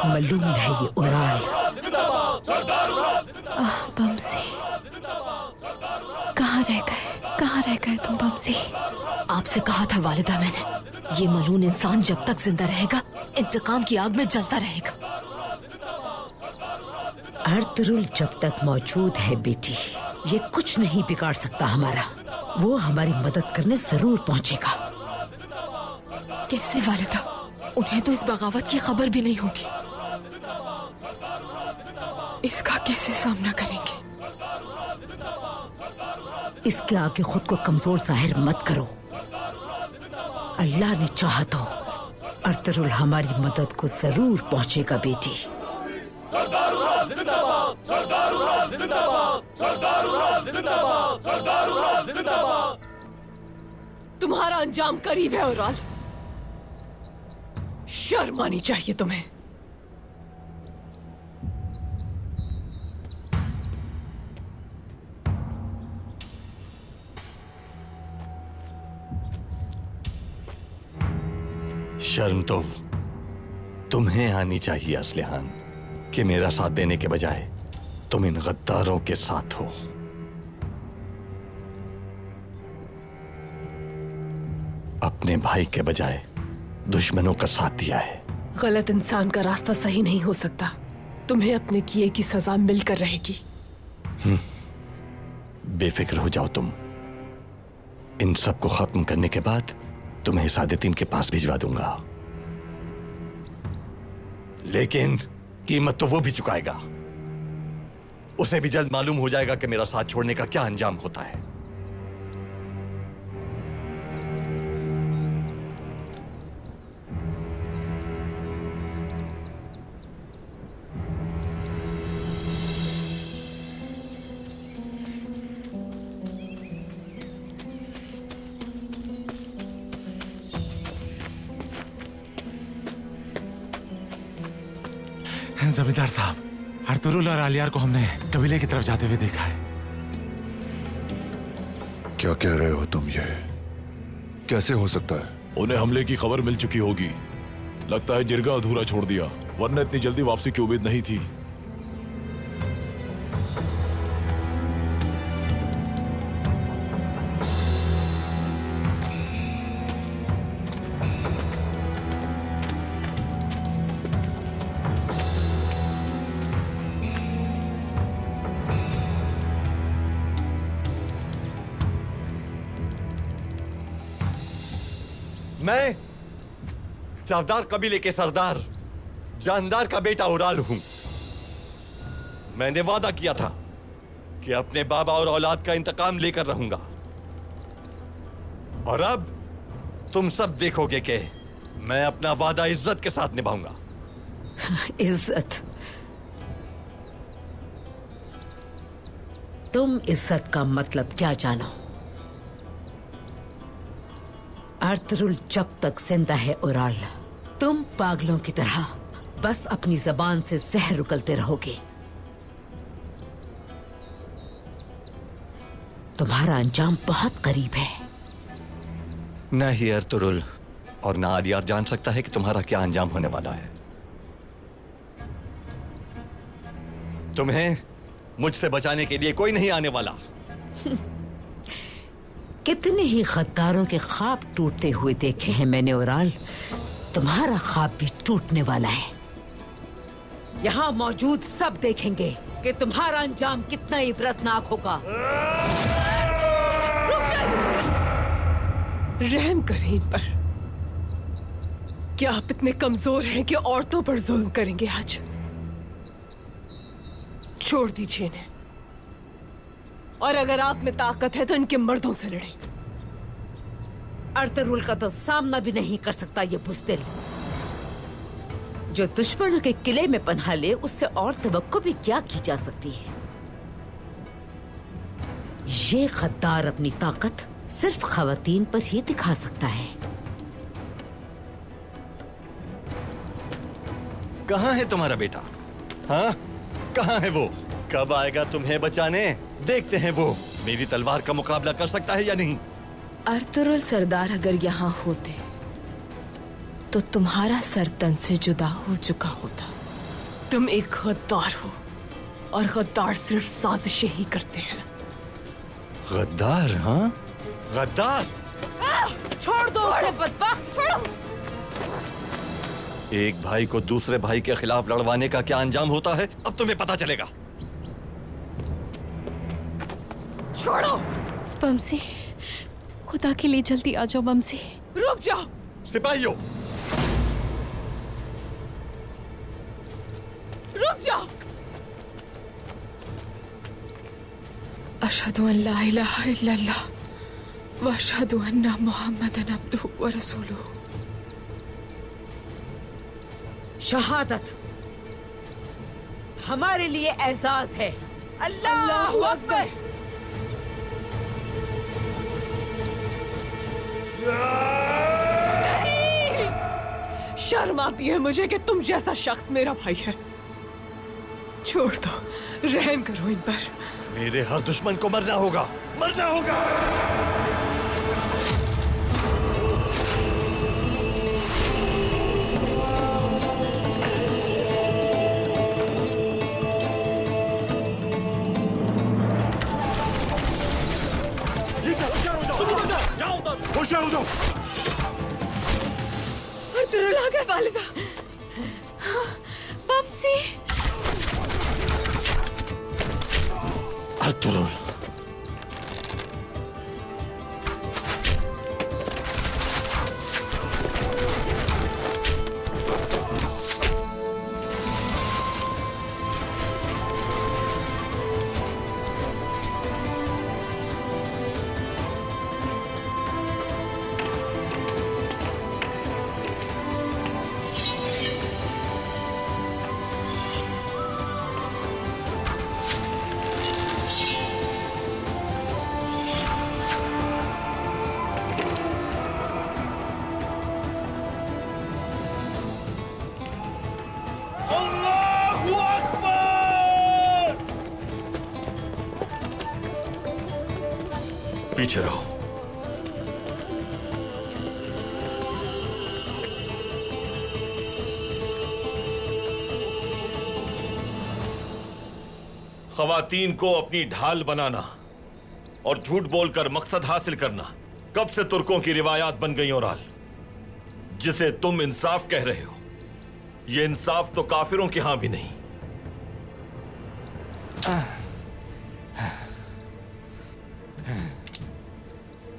मालूम है ये उराल। बमसी, कहाँ रह गए तुम बमसी? आपसे कहा था वालिदा मैंने, ये मलून इंसान जब तक जिंदा रहेगा इंतकाम की आग में जलता रहेगा। अर्तुरुल जब तक मौजूद है बेटी, ये कुछ नहीं बिगाड़ सकता हमारा। वो हमारी मदद करने जरूर पहुंचेगा। कैसे वालिदा? उन्हें तो इस बगावत की खबर भी नहीं होगी। इसका कैसे सामना करेंगे? इसके आगे खुद को कमजोर जाहिर मत करो। अल्लाह ने चाहा तो अर्तुरुल हमारी मदद को जरूर पहुंचेगा बेटी। तुम्हारा अंजाम करीब है ओराल। शर्म आनी चाहिए तुम्हें। शर्म तो तुम्हें आनी चाहिए असलिहान, कि मेरा साथ देने के बजाय तुम इन गद्दारों के साथ हो। अपने भाई के बजाय दुश्मनों का साथ दिया है। गलत इंसान का रास्ता सही नहीं हो सकता। तुम्हें अपने किए की सजा मिलकर रहेगी। बेफिक्र हो जाओ तुम। इन सब को खत्म करने के बाद तुम्हें सादेतीन के पास भिजवा दूंगा, लेकिन कीमत तो वो भी चुकाएगा। उसे भी जल्द मालूम हो जाएगा कि मेरा साथ छोड़ने का क्या अंजाम होता है। जमींदार साहब, अर्तुरुल और आलियार को हमने कबीले की तरफ जाते हुए देखा है। क्या कह रहे हो तुम? ये कैसे हो सकता है? उन्हें हमले की खबर मिल चुकी होगी। लगता है जिरगा अधूरा छोड़ दिया, वरना इतनी जल्दी वापसी की उम्मीद नहीं थी। मैं चावदार कबीले के सरदार जानदार का बेटा ओराल हूं। मैंने वादा किया था कि अपने बाबा और औलाद का इंतकाम लेकर रहूंगा, और अब तुम सब देखोगे कि मैं अपना वादा इज्जत के साथ निभाऊंगा। इज्जत? तुम इज्जत का मतलब क्या जानो? अर्तुरुल जब तक जिंदा है ओराल, तुम पागलों की तरह बस अपनी जबान से जहर उगलते रहोगे। तुम्हारा अंजाम बहुत करीब है। न ही अर्तुरुल और न आलियार जान सकता है कि तुम्हारा क्या अंजाम होने वाला है। तुम्हें मुझसे बचाने के लिए कोई नहीं आने वाला। कितने ही गद्दारों के ख्वाब टूटते हुए देखे हैं मैंने ओराल। तुम्हारा ख्वाब भी टूटने वाला है। यहाँ मौजूद सब देखेंगे कि तुम्हारा अंजाम कितना इबरतनाक होगा। रहम करें इन पर। क्या आप इतने कमजोर हैं कि औरतों पर जुल्म करेंगे? आज छोड़ दीजिए इन्हें, और अगर आप में ताकत है तो इनके मर्दों से लड़े। अर्तुरुल का तो सामना भी नहीं कर सकता ये बुज़दिल। जो दुश्मनों के किले में पनाह ले, उससे और तवक्को भी क्या की जा सकती है। ये गद्दार अपनी ताकत सिर्फ खवातीन पर ही दिखा सकता है। कहाँ है तुम्हारा बेटा? हाँ, कहाँ है वो? कब आएगा तुम्हें बचाने? देखते हैं वो मेरी तलवार का मुकाबला कर सकता है या नहीं। अर्तुरुल सरदार अगर यहाँ होते तो तुम्हारा सर तन से जुदा हो चुका होता। तुम एक गद्दार हो, और गद्दार सिर्फ साजिशें ही करते हैं। गद्दार? हाँ, गद्दार। छोड़ दो उसे बदबख्त, छोड़ो एक भाई को दूसरे भाई के खिलाफ लड़वाने का क्या अंजाम होता है, अब तुम्हें पता चलेगा। छोड़ो बमसी, खुदा के लिए जल्दी आ जाओ बमसी। रुक जाओ सिपाहियों, रुक जाओ। अशहदु अन ला इलाहा इल्लल्लाह व अशहदु अन्ना मुहम्मदन अब्दुहु व रसूलुहु। शहादत हमारे लिए एजाज है। अल्लाहु अकबर। नहीं, शर्म आती है मुझे कि तुम जैसा शख्स मेरा भाई है। छोड़ दो, रहम करो इन पर। मेरे हर दुश्मन को मरना होगा, मरना होगा। होशियार हो जाओ। अर्तुरुल आ गए वालिदा। बमसी। अर्तुरुल, पीछे रहो। ख्वातीन को अपनी ढाल बनाना और झूठ बोलकर मकसद हासिल करना कब से तुर्कों की रिवायात बन गई। और जिसे तुम इंसाफ कह रहे हो, ये इंसाफ तो काफिरों के यहां भी नहीं।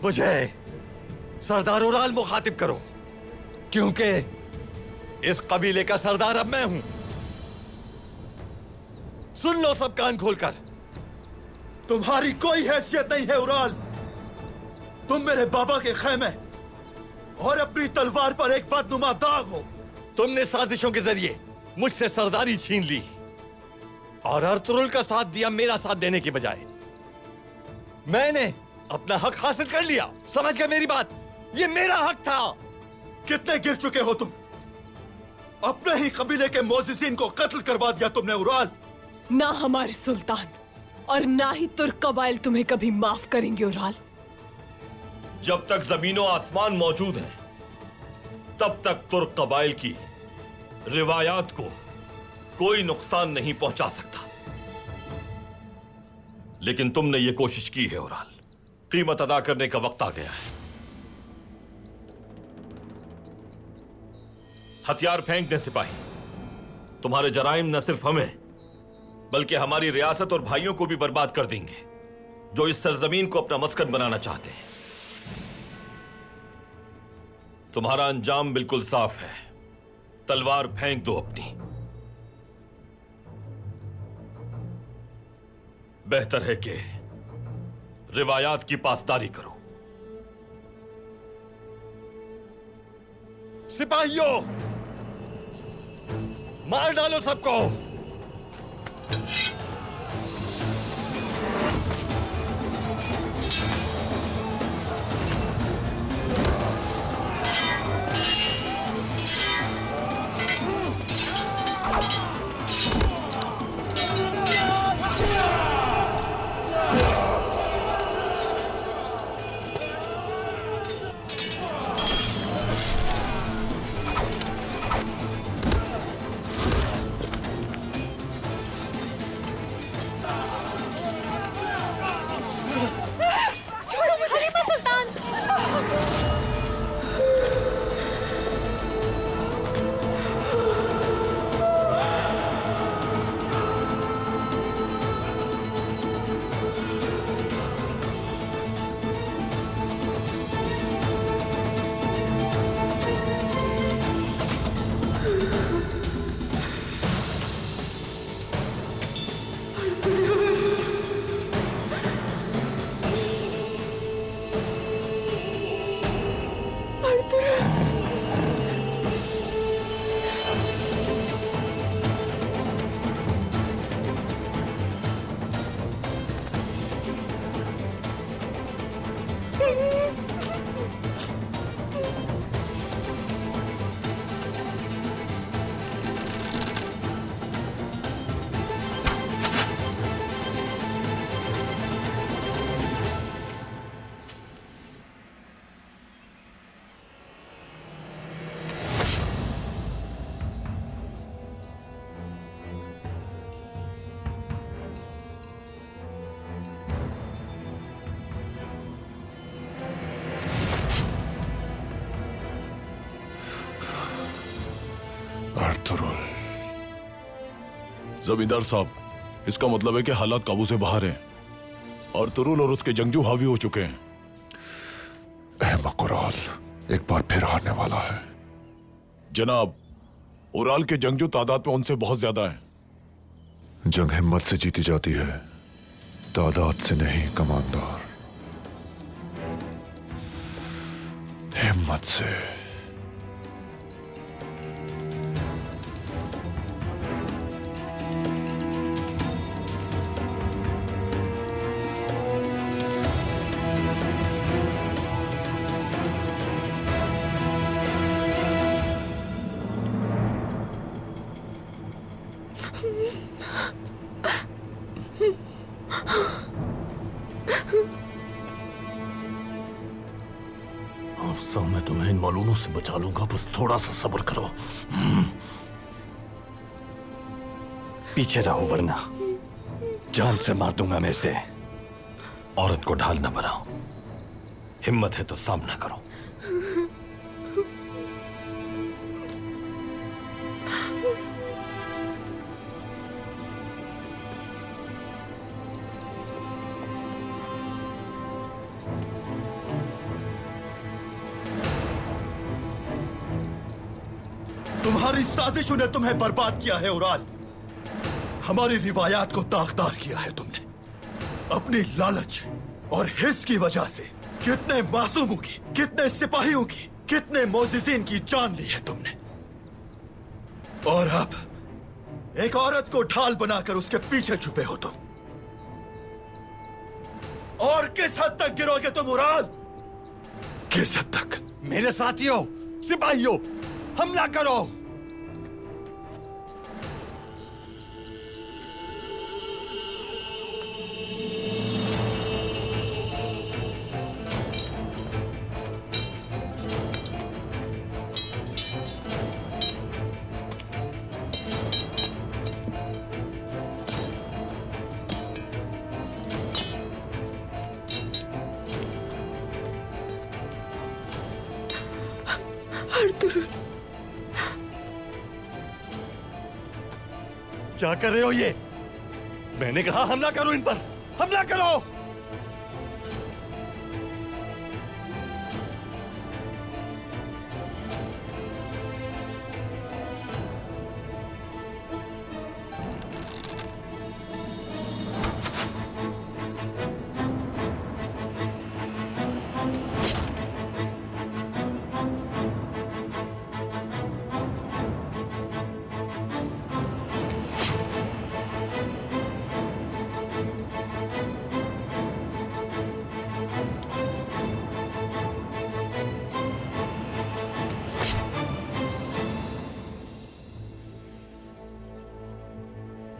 मुझे सरदार उराल मुखातिब करो, क्योंकि इस कबीले का सरदार अब मैं हूं। सुन लो सब कान खोलकर। तुम्हारी कोई हैसियत नहीं है उराल। तुम मेरे बाबा के खेमे और अपनी तलवार पर एक बदनुमा दाग हो। तुमने साजिशों के जरिए मुझसे सरदारी छीन ली और अर्तुरुल का साथ दिया मेरा साथ देने की बजाय। मैंने अपना हक हासिल कर लिया। समझ गए मेरी बात? ये मेरा हक था। कितने गिर चुके हो तुम? अपने ही कबीले के मोजिसिन को कत्ल करवा दिया तुमने उराल। ना हमारे सुल्तान और ना ही तुर्क कबाइल तुम्हें कभी माफ करेंगे उराल। जब तक जमीनों आसमान मौजूद है, तब तक तुर्क कबाइल की रिवायात को कोई नुकसान नहीं पहुंचा सकता। लेकिन तुमने ये कोशिश की है उराल, कीमत अदा करने का वक्त आ गया है। हथियार फेंक दें सिपाही। तुम्हारे जराइम न सिर्फ हमें बल्कि हमारी रियासत और भाइयों को भी बर्बाद कर देंगे, जो इस सरजमीन को अपना मस्कन बनाना चाहते हैं। तुम्हारा अंजाम बिल्कुल साफ है। तलवार फेंक दो अपनी। बेहतर है कि रिवायात की पासदारी करो। सिपाहियों, मार डालो सबको। अर्तुरुल। जमींदार साहब, इसका मतलब है कि हालात काबू से बाहर हैं। अर्तुरुल और उसके जंगजू हावी हो चुके हैं। अहमक उराल एक बार फिर हारने वाला है। जनाब, उराल के जंगजू तादाद में उनसे बहुत ज्यादा हैं। जंग हिम्मत से जीती जाती है, तादाद से नहीं कमांडर, हिम्मत से। अफसा, मैं तुम्हें इन मालूमों से बचा लूंगा, बस थोड़ा सा सब्र करो। पीछे रहो वरना जान से मार दूंगा मैं इसे। औरत को ढाल न बनाओ, हिम्मत है तो सामना करो। तुम्हारी साजिशों ने तुम्हें बर्बाद किया है उराल। हमारी रिवायात को दागदार किया है तुमने। अपनी लालच और हिस्स की वजह से कितने मासूमों की, कितने सिपाहियों की, कितने मोजिजीन की जान ली है तुमने। और अब एक औरत को ढाल बनाकर उसके पीछे छुपे हो तुम। और किस हद तक गिरोगे तुम उराल? किस हद तक? मेरे साथियों, सिपाहियों, हमला करो। अर्तुरुल, क्या कर रहे हो ये? मैंने कहा हमला करो इन पर, हमला करो।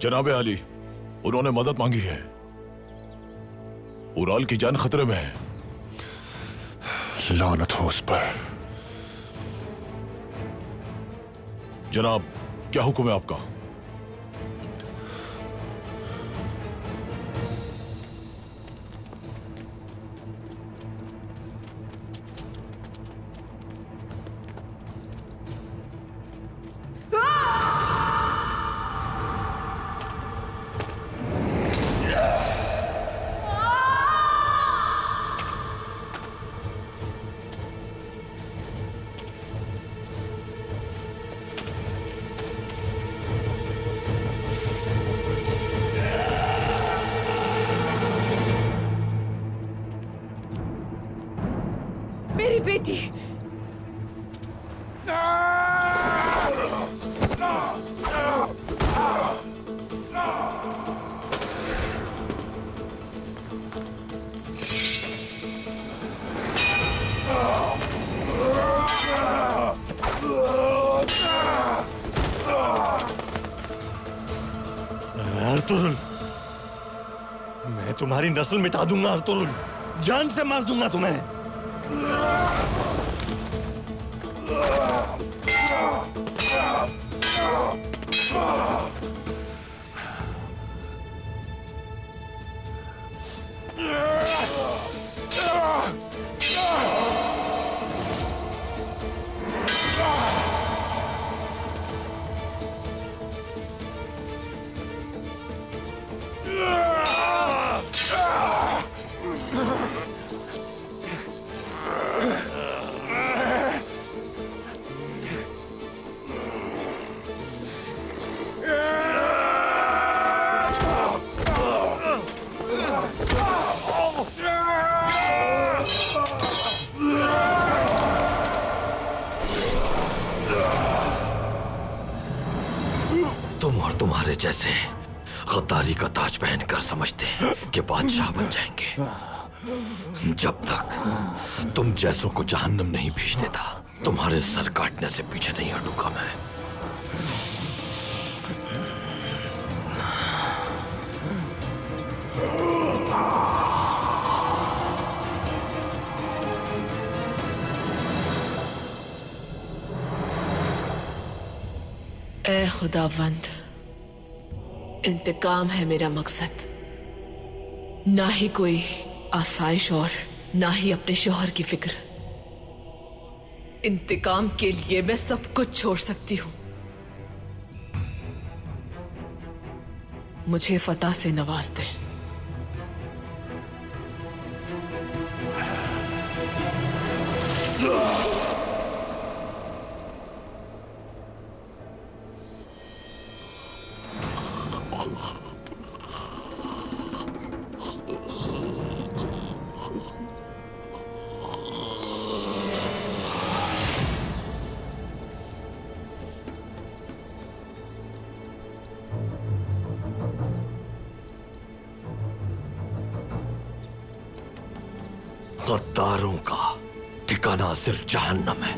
जनाबे अली, उन्होंने मदद मांगी है। उराल की जान खतरे में है। लानत हो उस पर। जनाब, क्या हुक्म है आपका? मेरी बेटी। अर्तुरुल, मैं तुम्हारी नस्ल मिटा दूंगा अर्तुरुल, जान से मार दूंगा तुम्हें। तुम और तुम्हारे जैसे गद्दारी का ताज पहनकर समझते हैं कि बादशाह बन जाएंगे। जब तक तुम जैसों को जहन्नम नहीं भेज देता, तुम्हारे सर काटने से पीछे नहीं हटूंगा मैं। ए खुदावंद, इंतकाम है मेरा मकसद, ना ही कोई आसाइश और ना ही अपने शौहर की फिक्र। इंतकाम के लिए मैं सब कुछ छोड़ सकती हूं। मुझे फतह से नवाज दे। गद्दारों का ठिकाना सिर्फ जहन्नम है।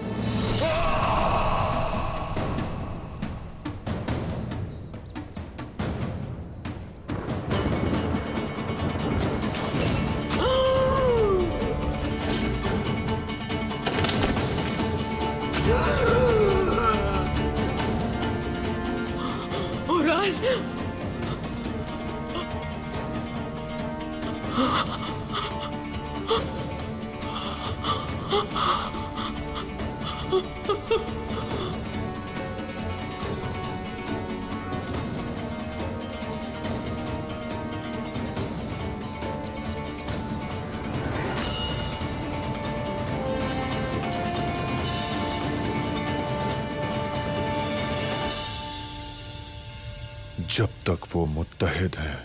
जब तक वो मुत्तहिद हैं,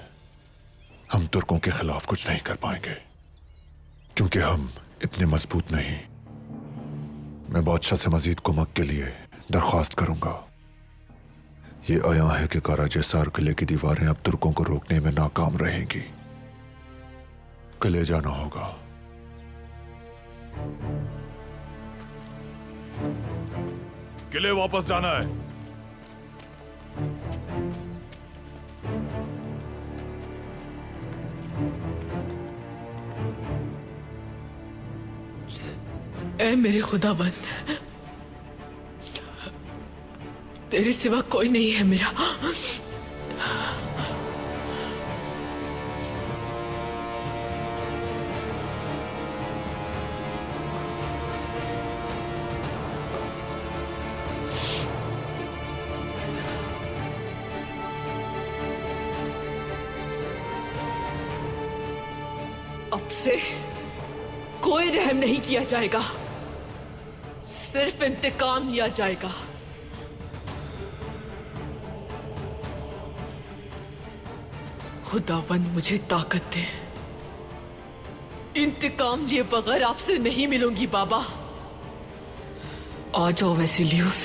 हम तुर्कों के खिलाफ कुछ नहीं कर पाएंगे, क्योंकि हम इतने मजबूत नहीं। मैं बादशाह से मजीद कुमक के लिए दरख्वास्त करूंगा। ये आया है कि काराजेसार किले की दीवारें अब तुर्कों को रोकने में नाकाम रहेंगी। किले जाना होगा। किले वापस जाना है। ऐ मेरे खुदाबंद, तेरे सिवा कोई नहीं है मेरा। अब से कोई रहम नहीं किया जाएगा, सिर्फ इंतकाम लिया जाएगा। खुदावंद मुझे ताकत दे। इंतकाम लिए बगैर आपसे नहीं मिलूंगी बाबा। आ जाओ वैसिलियस,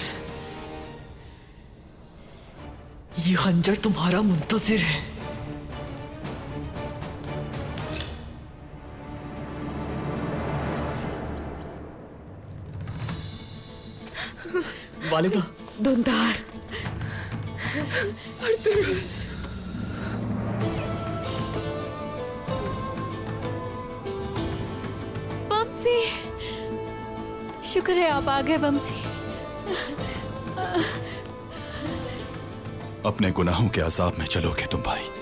ये खंजर तुम्हारा मुंतजिर है। वालिदा, दुंदार, बमसी, शुक्र है आप आ गए बमसी। अपने गुनाहों के अजाब में चलोगे तुम भाई।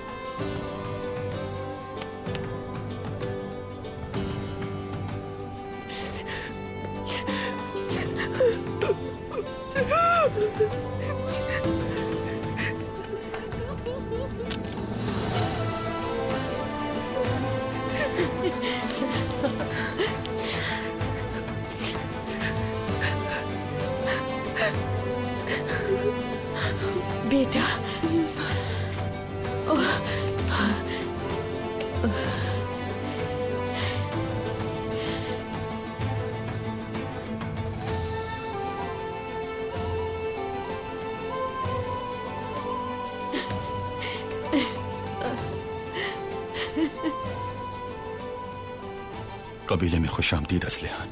बेटा, कबीले में खुशामदीद असलिहान।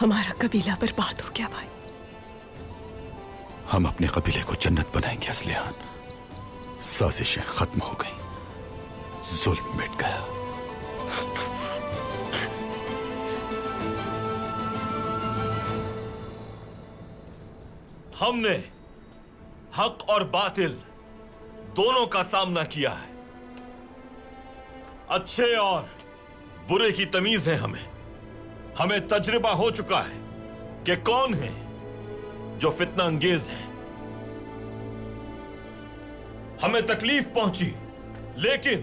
हमारा कबीला बर्बाद हो गया भाई। हम अपने कबीले को जन्नत बनाएंगे असलिहान। साजिशें खत्म हो गई, जुल्म मिट गया। हमने हक और बातिल दोनों का सामना किया है। अच्छे और बुरे की तमीज है हमें तजुर्बा हो चुका है कि कौन है जो फितना अंगेज है। हमें तकलीफ पहुंची, लेकिन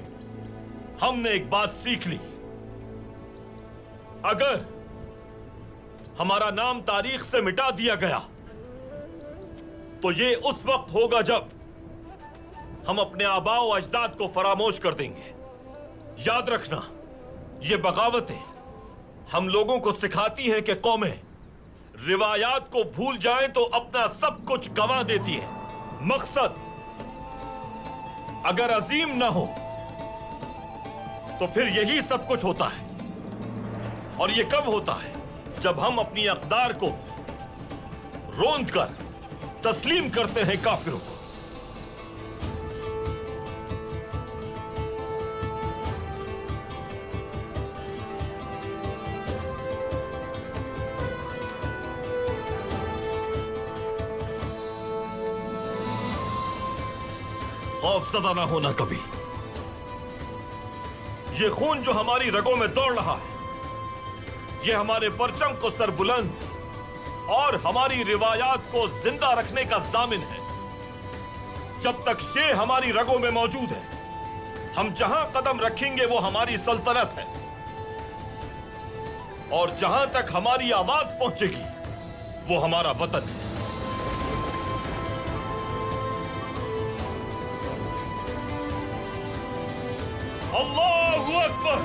हमने एक बात सीख ली। अगर हमारा नाम तारीख से मिटा दिया गया तो ये उस वक्त होगा जब हम अपने आबाओ अजदाद को फरामोश कर देंगे। याद रखना, ये बगावतें हम लोगों को सिखाती हैं कि कौमें रिवायात को भूल जाएं तो अपना सब कुछ गंवा देती हैं। मकसद अगर अजीम ना हो तो फिर यही सब कुछ होता है। और ये कब होता है? जब हम अपनी अक़दार को रोंद कर तस्लीम करते हैं काफिरों को। खौफज़दा ना होना कभी। ये खून जो हमारी रगों में दौड़ रहा है, ये हमारे परचम को सरबुलंद और हमारी रिवायात को जिंदा रखने का जामिन है। जब तक ये हमारी रगों में मौजूद है, हम जहां कदम रखेंगे वो हमारी सल्तनत है। और जहां तक हमारी आवाज पहुंचेगी वो हमारा वतन है। अल्लाहू अकबर।